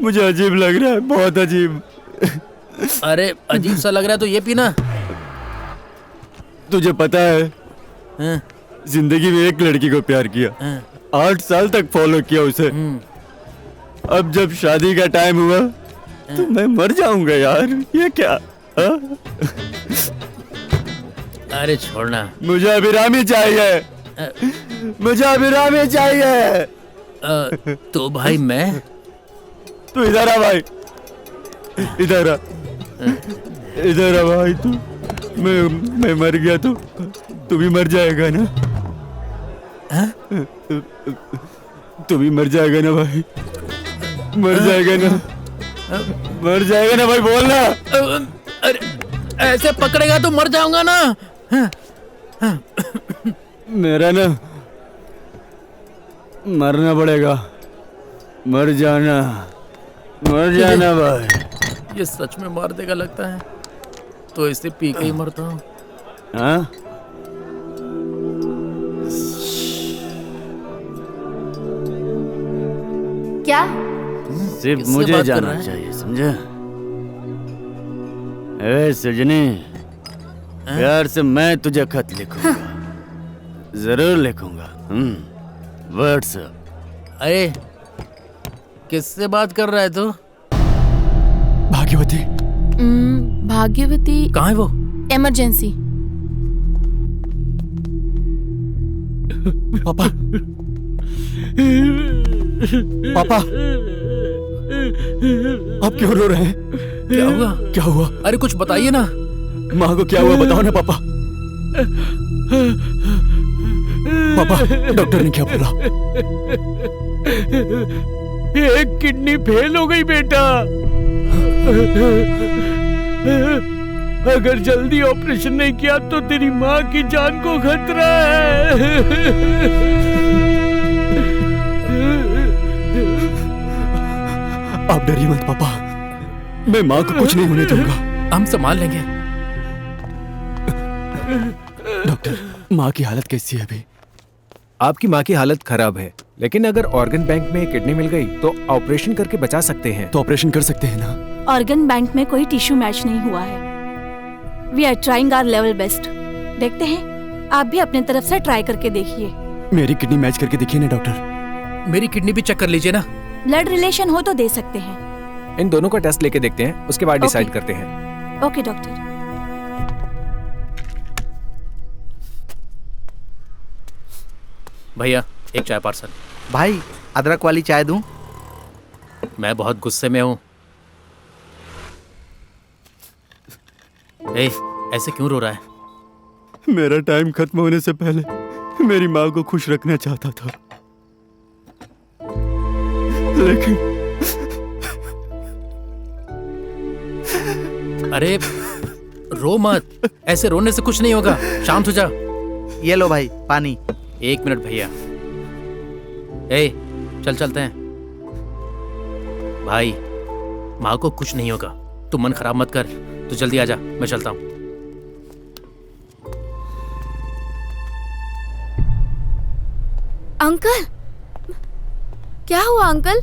B: मुझे अजीब लग रहा है, बहुत अजीब।
L: अरे अजीब सा लग रहा है तो ये पीना।
B: तुझे पता है, जिंदगी में एक लड़की को प्यार किया, 8 साल तक फॉलो किया उसे। अब जब शादी का टाइम हुआ तो मैं मर जाऊंगा यार। ये क्या?
L: अरे छोड़ना,
B: मुझे अभिरामी चाहिए, मुझे अभिरामी चाहिए।
L: तो भाई मैं?
B: तू इधर आ भाई, इधर आ, इधर आ भाई। तू मैं मर गया तो तू भी मर जाएगा ना? तू भी मर जाएगा ना भाई? मर जाएगा ना? मर जाएगा ना भाई? बोलना।
L: अरे ऐसे पकड़ेगा तो मर जाऊंगा ना।
B: मेरा ना मरना पड़ेगा, मर जाना, मर जाना भाई।
L: ये सच में मार देगा लगता है, तो इसे पी के ही मरता हूँ।
B: हाँ?
J: क्या?
B: सिर्फ मुझे जाना चाहिए, समझा? ए सजनी, प्यार से मैं तुझे खत लिखूंगा, जरूर लिखूंगा। व्हाट्सएप।
L: अरे किससे बात कर रहा है तू?
B: भाग्यवती।
C: भाग्यवती
L: कहाँ है वो?
C: इमरजेंसी।
B: पापा, पापा, आप क्यों रो रहे हैं?
L: क्या हुआ?
B: क्या हुआ?
L: अरे कुछ बताइए ना।
B: माँ को क्या हुआ, बताओ ना पापा। पापा, डॉक्टर ने क्या बोला?
F: एक किडनी फेल हो गई बेटा। अगर जल्दी ऑपरेशन नहीं किया तो तेरी माँ की जान को खतरा है।
B: आप डरिए मत पापा, मैं माँ को कुछ नहीं होने दूंगा।
L: हम संभाल लेंगे।
B: डॉक्टर, माँ की हालत कैसी है अभी?
E: आपकी माँ की हालत खराब है, लेकिन अगर ऑर्गन बैंक में किडनी मिल गई तो ऑपरेशन करके बचा सकते हैं।
B: तो ऑपरेशन कर सकते हैं ना?
A: ऑर्गन बैंक में कोई टिश्यू मैच नहीं हुआ है। We are trying our level best. देखते हैं, आप भी अपने तरफ से ट्राई करके देखिए।
B: मेरी किडनी मैच करके देखिए ना डॉक्टर।
L: मेरी किडनी भी चेक कर लीजिए ना।
A: ब्लड रिलेशन हो तो दे सकते हैं।
E: इन दोनों का टेस्ट लेके देखते हैं, उसके बाद डिसाइड करते हैं।
A: Okay doctor.
L: भैया एक चाय पार्सल।
G: भाई अदरक वाली चाय दूं?
L: मैं बहुत गुस्से में हूँ। ऐसे क्यों रो रहा है?
B: मेरा टाइम खत्म होने से पहले मेरी माँ को खुश रखना चाहता था, लेकिन
L: अरे रो मत, ऐसे रोने से कुछ नहीं होगा, शांत हो जा।
G: ये लो भाई पानी।
L: 1 मिनट भैया। चल चलते हैं। भाई माँ को कुछ नहीं होगा, तू मन खराब मत कर, तू जल्दी आजा, मैं चलता हूँ।
J: अंकल, क्या हुआ अंकल?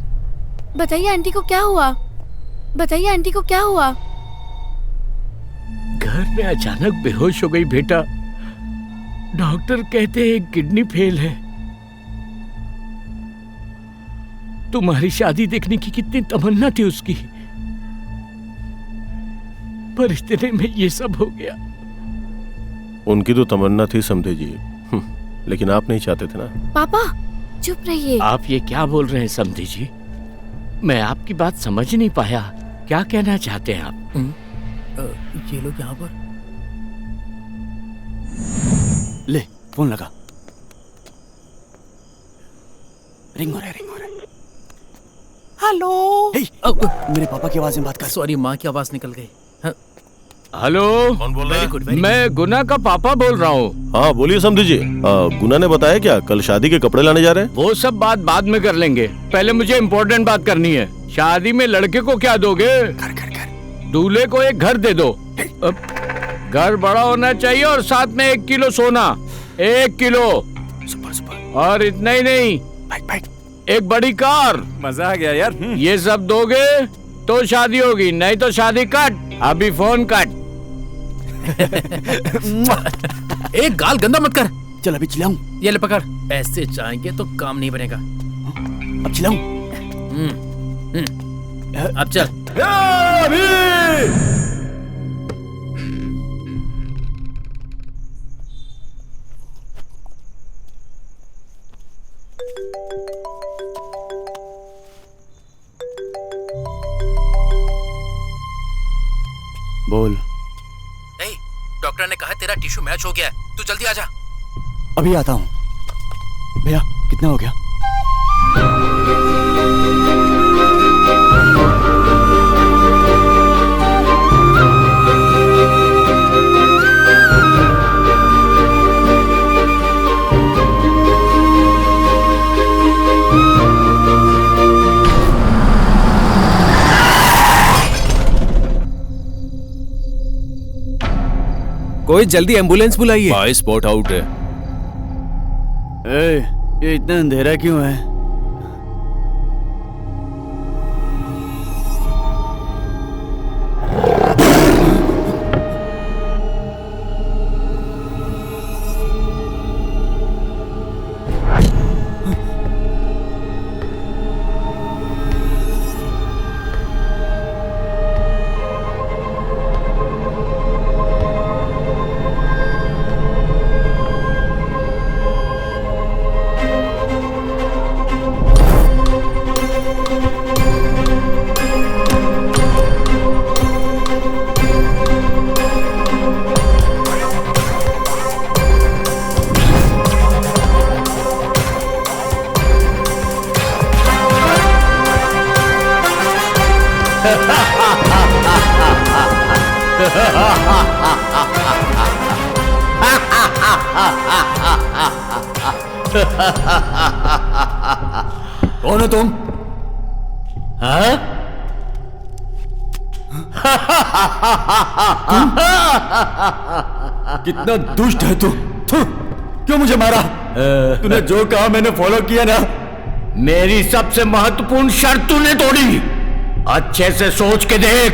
J: बताइए आंटी को क्या हुआ? बताइए आंटी को क्या हुआ?
F: घर में अचानक बेहोश हो गई बेटा। डॉक्टर कहते हैं किडनी फेल है। तुम्हारी शादी देखने की कितनी तमन्ना थी उसकी, पर इतने में ये सब हो गया।
H: उनकी तो तमन्ना थी समझे जी, लेकिन आप नहीं चाहते थे ना।
J: पापा चुप रहिए।
F: आप ये क्या बोल रहे हैं समधी जी? मैं आपकी बात समझ नहीं पाया। क्या कहना चाहते हैं आप?
L: ये लोग यहाँ पर।
B: ले फोन लगा। रिंग हो रहा है।
L: हेलो।
B: मेरे पापा की आवाज में बात कर।
L: सॉरी, माँ की आवाज निकल गई।
F: हेलो,
H: कौन बोल रहा है?
F: मैं गुना का पापा बोल रहा हूँ।
H: हाँ बोलिए समझी जी। गुना ने बताया क्या कल शादी के कपड़े लाने जा रहे हैं?
F: वो सब बात बाद में कर लेंगे, पहले मुझे इम्पोर्टेंट बात करनी है। शादी में लड़के को क्या दोगे? दूल्हे को एक घर दे दो। घर बड़ा होना चाहिए और साथ में 1 किलो सोना। 1 किलो। और इतना ही नहीं, एक बड़ी कार।
B: मजा आ गया यार।
F: ये सब दोगे तो शादी होगी, नहीं तो शादी कट। अभी फोन कट।
L: एक गाल गंदा मत कर।
B: चल अभी चिल्लाऊं।
L: ये ले पकड़। ऐसे जाएंगे तो काम नहीं बनेगा।
B: अब चिल्लाऊं।
L: अब चल।
B: बोल।
L: नहीं, डॉक्टर ने कहा तेरा टिश्यू मैच हो गया है, तू जल्दी आजा।
B: अभी आता हूँ। भैया कितना हो गया?
E: कोई जल्दी एम्बुलेंस बुलाइए। भाई स्पॉट आउट है।
B: ये इतना अंधेरा क्यों है? कौन हो तुम? हाँ? कितना दुष्ट है तू। क्यों मुझे मारा? तूने जो कहा मैंने फॉलो किया ना।
F: मेरी सबसे महत्वपूर्ण शर्त तूने तोड़ी। अच्छे से सोच के देख।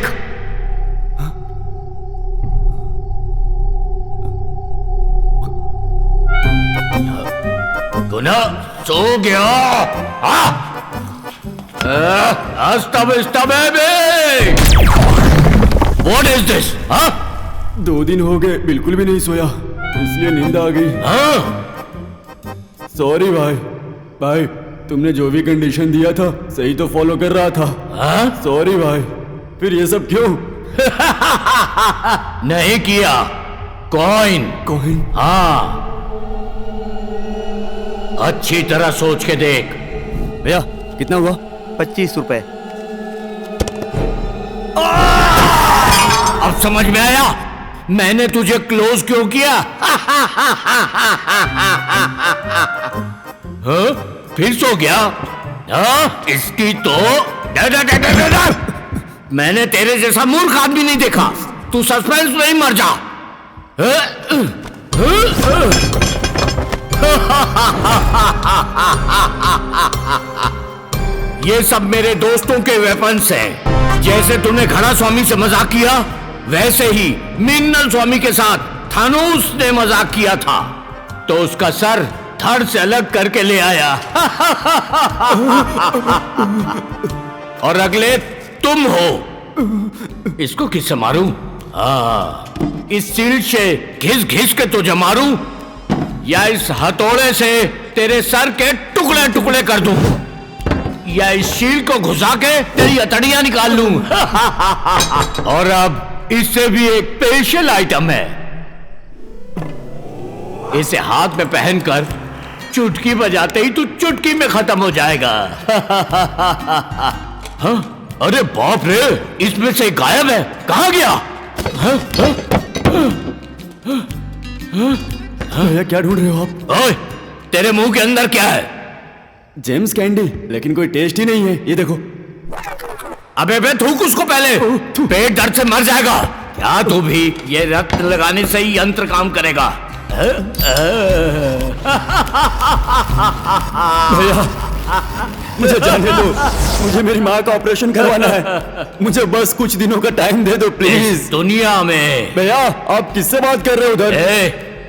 F: गुना सो गया। What is this?
B: 2 दिन हो गए बिल्कुल भी नहीं सोया, इसलिए नींद आ गई। सॉरी भाई, तुमने जो भी कंडीशन दिया था सही तो फॉलो कर रहा था। सॉरी भाई, फिर ये सब क्यों?
F: नहीं किया। कॉइन। हाँ, अच्छी तरह सोच के देख।
B: भैया कितना हुआ?
G: 25 रुपए।
F: अब समझ में आया मैंने तुझे क्लोज क्यों किया। फिर सो गया? इसकी तो मैंने तेरे जैसा मूर्ख आदमी नहीं देखा। तू सस्पेंस में ही मर जा। ये सब मेरे दोस्तों के वेपन्स हैं। जैसे तुमने घड़ा स्वामी से मजाक किया, वैसे ही मिन्नल स्वामी के साथ थानोस ने मजाक किया था, तो उसका सर धड़ से अलग करके ले आया। और अगले तुम हो। इसको किससे मारूं? इस सील से घिस घिस के तुझे मारूं, या इस हथौड़े से तेरे सर के टुकड़े टुकड़े कर दूं, या इस शील को घुसा के तेरी अतड़ियां निकाल लूं। और अब इससे भी एक स्पेशल आइटम है। इसे हाथ में पहनकर चुटकी बजाते ही तू चुटकी में खत्म हो जाएगा। हाँ? अरे बाप रे, इसमें से गायब है, कहाँ गया?
B: भैया क्या ढूंढ रहे हो आप?
F: ओए, तेरे मुंह के अंदर क्या है?
B: जेम्स कैंडी, लेकिन कोई टेस्ट ही नहीं है। ये देखो।
F: अबे बे थूक उसको पहले, पेट दर्द से मर जाएगा। क्या तू भी ये रक्त लगाने से ही यंत्र काम करेगा?
B: भैया मुझे जाने दो, मुझे मेरी माँ का ऑपरेशन करवाना है। मुझे बस कुछ दिनों का टाइम दे दो प्लीज।
F: दुनिया में
B: भैया आप किससे बात कर रहे हो उधर?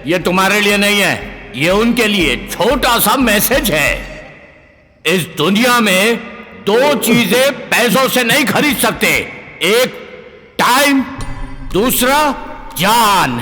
F: ये तुम्हारे लिए नहीं है, ये उनके लिए छोटा सा मैसेज है। इस दुनिया में दो चीजें पैसों से नहीं खरीद सकते, एक टाइम, दूसरा जान।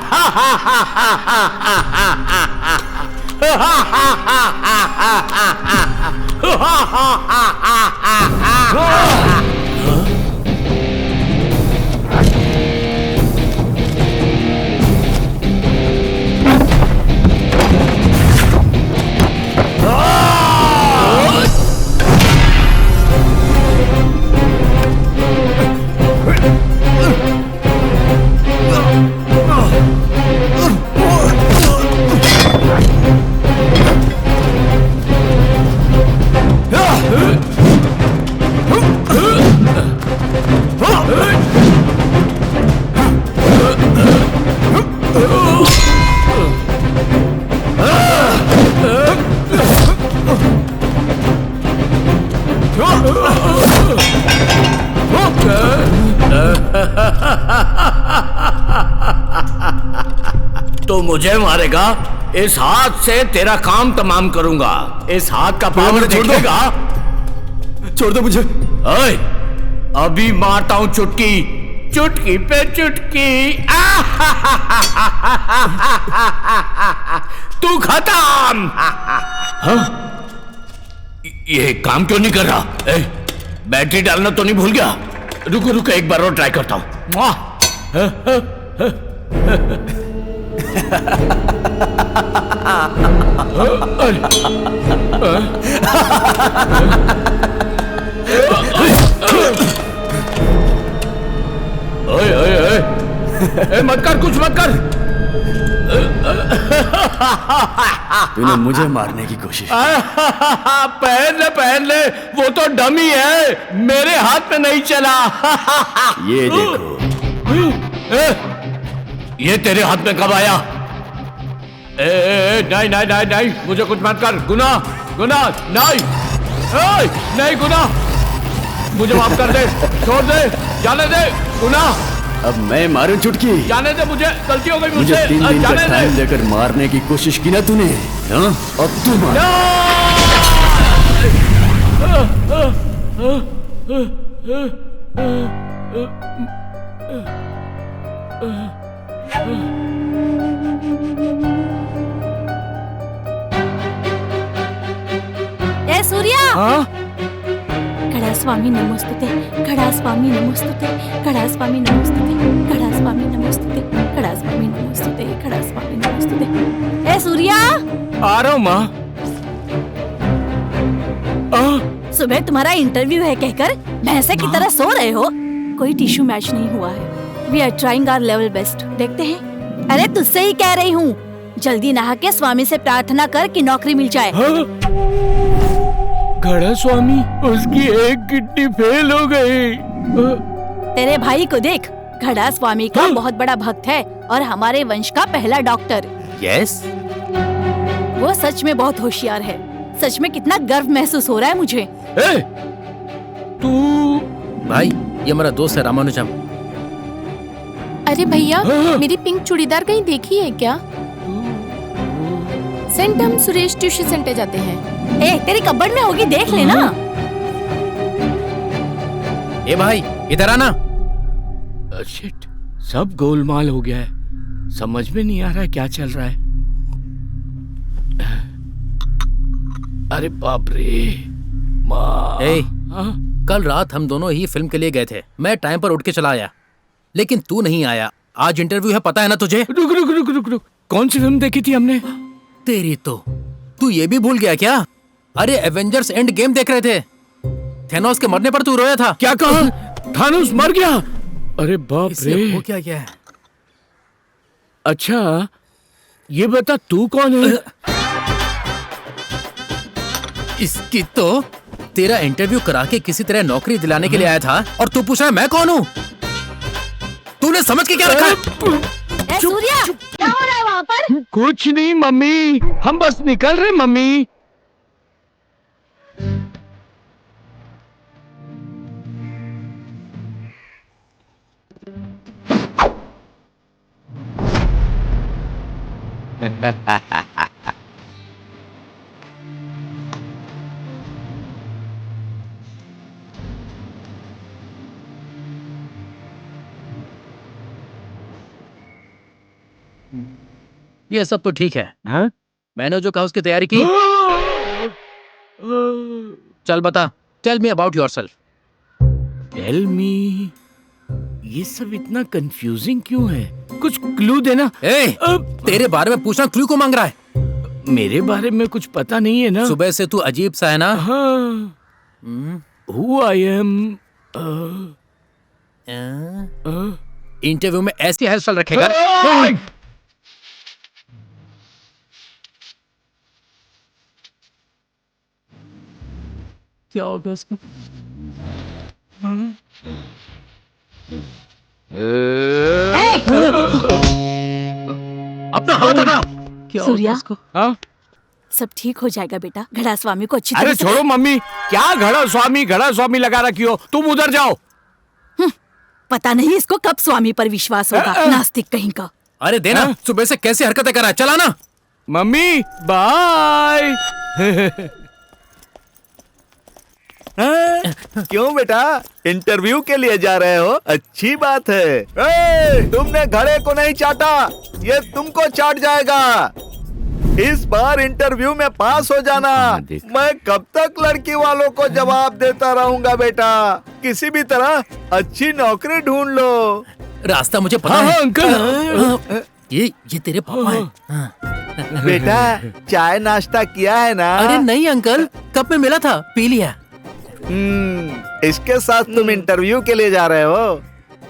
F: तो मुझे मारेगा, इस हाथ से तेरा काम तमाम करूंगा। इस हाथ का पावर देखेगा।
B: छोड़ दो मुझे।
F: ओए, अभी मारता हूं चुटकी, चुटकी पे चुटकी। तू खत्म। हाँ? ये काम क्यों नहीं कर रहा? बैटरी डालना तो नहीं भूल गया? रुको रुको, एक बार और ट्राई करता हूं। ओए ओए ओए, मत कर, कुछ मत कर।
B: तूने मुझे मारने की कोशिश।
F: पहन ले, वो तो डमी है, मेरे हाथ में नहीं चला।
B: ये देखो।
F: ये तेरे हाथ में कब आया? नहीं नहीं नहीं नहीं, मुझे कुछ मत कर। गुनाह नहीं, नहीं गुनाह, मुझे माफ कर दे, छोड़ दे, जाने दे। गुनाह,
B: अब मैं मारूं चुटकी?
F: जाने दे, मुझे गलती हो गई मुझसे।
B: मुझे 3 दिन का टाइम लेकर मारने की कोशिश की ना तूने, हाँ? अब तू मार।
A: ए सूर्या, खड़ा स्वामी नमोस्तुते, खड़ा स्वामी नमोस्तुते, खड़ा स्वामी नमोस्तुते, खड़ा स्वामी नमोस्तुते, खड़ा स्वामी नमोस्तुते, खड़ा स्वामी नमोस्तुते। ए सूर्या,
F: आ रहा हूं माँ।
A: सुबह तुम्हारा इंटरव्यू है कहकर भैंसे की तरह सो रहे हो। कोई टिश्यू मैच नहीं हुआ है। We are trying our level best, देखते हैं। अरे तुझसे ही कह रही हूँ, जल्दी नहा के स्वामी से प्रार्थना कर कि नौकरी मिल जाए।
F: घड़ा स्वामी, उसकी एक किडनी फेल हो गई।
A: तेरे भाई को देख, घड़ा स्वामी का बहुत बड़ा भक्त है और हमारे वंश का पहला डॉक्टर।
D: यस।
A: वो सच में बहुत होशियार है। सच में कितना गर्व महसूस हो रहा है मुझे।
F: तू
D: भाई ये मेरा दोस्त है रामानुजम।
C: अरे भैया, मेरी पिंक चूड़ीदार कहीं देखी है क्या? सेंट हम सुरेश ट्यूशन सेंटर जाते हैं।
A: ए, तेरी कब्बड़ में होगी, देख लेना।
D: ए भाई इधर आना।
F: शिट, सब गोलमाल हो गया है। समझ में नहीं आ रहा है क्या चल रहा है। अरे बाप रे।
D: ए, कल रात हम दोनों ही फिल्म के लिए गए थे। मैं टाइम पर उठ के चला आया, लेकिन तू नहीं आया। आज इंटरव्यू है, पता है ना तुझे?
F: रुक रुक रुक रुक रुक, कौन सी फिल्म देखी थी हमने?
D: तेरी तो, तू ये भी भूल गया क्या? अरे एवेंजर्स एंड गेम देख रहे थे। थेनोस के मरने पर तू रोया था।
F: क्या कहा? थानोस मर गया? अरे बाप रे।
D: वो क्या क्या है?
F: अच्छा ये बता तू कौन है?
D: इसकी तो तेरा इंटरव्यू करा के किसी तरह नौकरी दिलाने के लिए आया था, और तू पूछ रहा है मैं कौन हूँ? तूने समझ के क्या रखा है?
A: सूर्या, क्या हो रहा है वहाँ पर?
F: कुछ नहीं मम्मी, हम बस निकल रहे मम्मी।
D: ये सब तो ठीक है।
F: हाँ?
D: मैंने जो कहा उसकी तैयारी की। चल बता, tell me about yourself.
F: Tell me, ये सब इतना कंफ्यूजिंग क्यों है? कुछ क्लू देना।
D: तेरे बारे में पूछना क्लू को मांग रहा है?
F: मेरे बारे में कुछ पता नहीं है ना?
D: सुबह से तू अजीब सा है ना?
F: Who I am?
D: इंटरव्यू में ऐसी हेयर स्टाइल रखेगा? क्या हो गया उसको? अपना हाथ हटा। क्या
A: सूर्या,
D: उसको?
A: सब ठीक हो जाएगा बेटा। घड़ा स्वामी को अच्छी
F: अरे
A: तरह से
F: छोड़ो मम्मी, क्या घड़ा स्वामी लगा रखी हो? तुम उधर जाओ।
A: पता नहीं इसको कब स्वामी पर विश्वास होगा, नास्तिक कहीं का।
D: अरे देना, सुबह से कैसे हरकतें कर रहा है? चला ना।
F: Mummy bye.
G: क्यों बेटा, इंटरव्यू के लिए जा रहे हो? अच्छी बात है। तुमने घड़े को नहीं चाटा, ये तुमको चाट जाएगा। इस बार इंटरव्यू में पास हो जाना। मैं कब तक लड़की वालों को जवाब देता रहूंगा बेटा? किसी भी तरह अच्छी नौकरी ढूंढ लो।
D: रास्ता मुझे पता है।
F: अंकल,
D: ये तेरे पापा हैं।
G: बेटा चाय नाश्ता किया है ना?
D: अरे नहीं अंकल, कप में मिला था, पी लिया।
G: इसके साथ तुम इंटरव्यू के लिए जा रहे हो?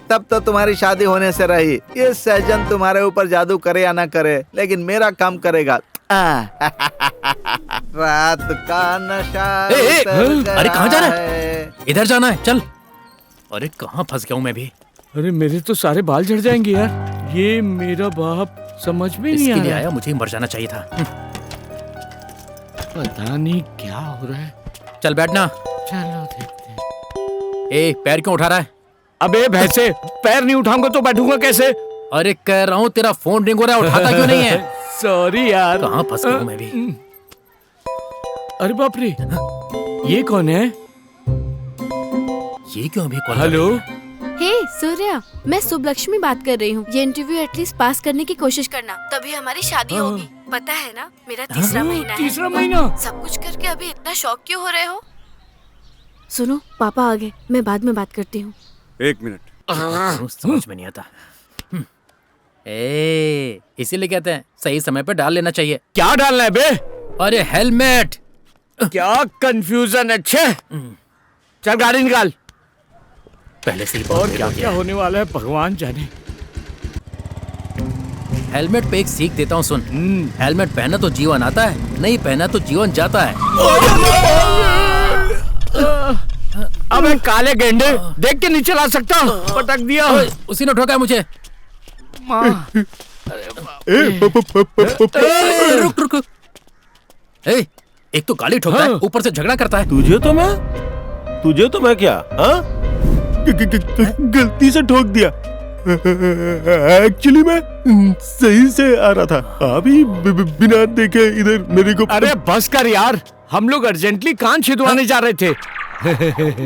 G: तब तो तुम्हारी शादी होने से रही। ये सहजन तुम्हारे ऊपर जादू करे या ना करे, लेकिन मेरा काम करेगा। रात का नशा।
D: अरे कहाँ जा रहा है? इधर जाना है, चल। अरे कहाँ फंस गया हूँ मैं भी।
F: अरे मेरे तो सारे बाल झड़ जाएंगे यार। ये मेरा बाप समझ में नहीं
D: इसके लिए
F: आ
D: आया,
F: रहा।
D: मुझे ही मर जाना चाहिए था।
F: पता नहीं क्या हो रहा है।
D: चल बैठना।
F: चलो देखते हैं।
D: ए, पैर क्यों उठा रहा है?
F: अबे भैंसे, पैर नहीं उठाऊंगा तो बैठूंगा कैसे?
D: अरे कह रहा हूँ तेरा फोन रिंग हो रहा है, उठाता क्यों नहीं है?
F: सॉरी यार।
D: कहाँ फंस गया हूँ मैं भी।
F: अरे बाप रे, ये कौन है?
D: ये क्यों अभी कॉल?
F: हेलो।
J: हे सूर्या, मैं सुबलक्ष्मी बात कर रही हूँ। ये इंटरव्यू एटलीस्ट पास करने की कोशिश करना, तभी हमारी शादी होगी। पता है ना, मेरा तीसरा महीना है।
F: तीसरा महीना?
J: सब कुछ करके अभी इतना शौक क्यों हो रहे हो? सुनो, पापा आ गए, मैं बाद में बात करती हूँ।
B: 1 मिनट।
D: समझ में नहीं आता। इसीलिए कहते हैं सही समय पे डाल लेना चाहिए।
F: क्या डालना है बे?
D: अरे हेलमेट।
F: क्या कंफ्यूजन। अच्छे, चल गाड़ी निकाल।
D: पहले से ही
F: और क्या होने वाला है भगवान जाने।
D: हेलमेट पे एक सीख देता हूँ, सुन। हेलमेट पहना तो जीवन आता है, नहीं पहना तो जीवन जाता है।
F: अबे काले गेंडे, देख के नहीं चला सकता? पटक दिया।
D: उसी ने ठोका मुझे।
F: रुक रुक।
D: ए, एक तो गाली ठोकता है, ऊपर से झगड़ा करता है।
H: तुझे तो मैं क्या, हाँ? गलती से ठोक दिया। एक्चुअली मैं सही से आ रहा था, अभी बिना देखे इधर मेरे को।
F: अरे बस कर यार, हम लोग अर्जेंटली कान छिदवाने जा रहे थे।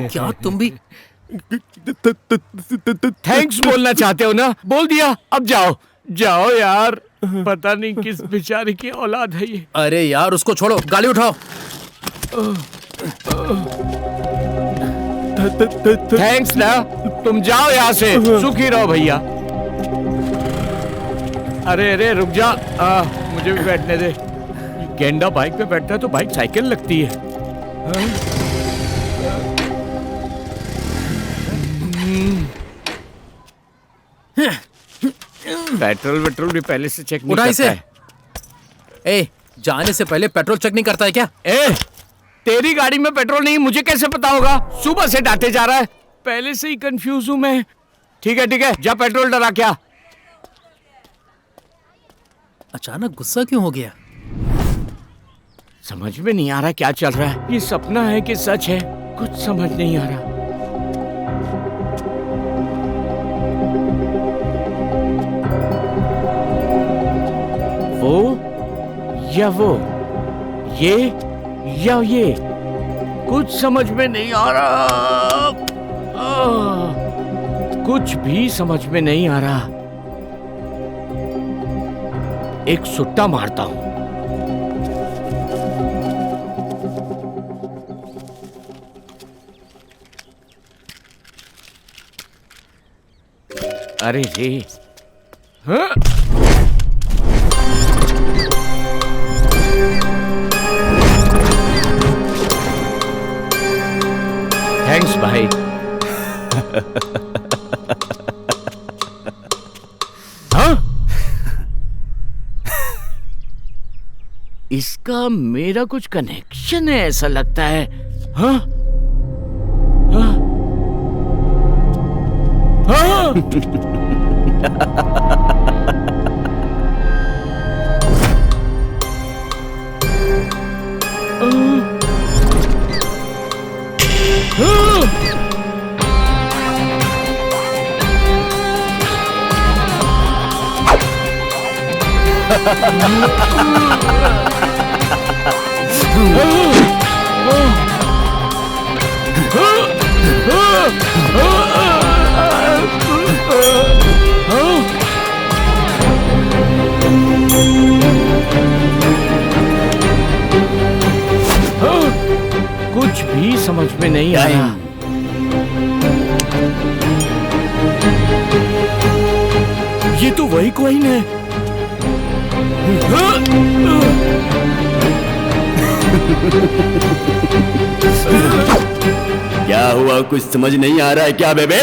D: क्या तुम भी
F: थैंक्स बोलना चाहते हो ना? बोल दिया, अब जाओ जाओ यार। पता नहीं किस बेचारे की औलाद है ये।
D: अरे यार उसको छोड़ो, गाली उठाओ।
F: थैंक्स ना, तुम जाओ यहाँ से, सुखी रहो भैया। अरे अरे रुक जा, मुझे भी बैठने दे। गेंडा बाइक पे बैठता है तो बाइक साइकिल लगती है। पेट्रोल भी पहले से चेक नहीं करता है।
D: ए, जाने से पहले पेट्रोल चेक नहीं करता है क्या?
F: तेरी गाड़ी में पेट्रोल नहीं, मुझे कैसे पता होगा? सुबह से डांटे जा रहा है, पहले से ही कंफ्यूज हूं मैं। ठीक है, जा पेट्रोल डरा क्या।
D: अचानक गुस्सा क्यों हो गया?
F: समझ में नहीं आ रहा क्या चल रहा है, ये सपना है कि सच है, कुछ समझ नहीं आ रहा। वो ये या ये, कुछ समझ में नहीं आ रहा। कुछ भी समझ में नहीं आ रहा। एक सुट्टा मारता हूं। अरे रे, हाँ? थैंक्स भाई। हाँ? इसका मेरा कुछ कनेक्शन है ऐसा लगता है। हाँ? हाँ? हाँ? कुछ भी समझ में नहीं आया। ये तो वही कॉइन है।
B: क्या हुआ, कुछ समझ नहीं आ रहा है क्या बेबे?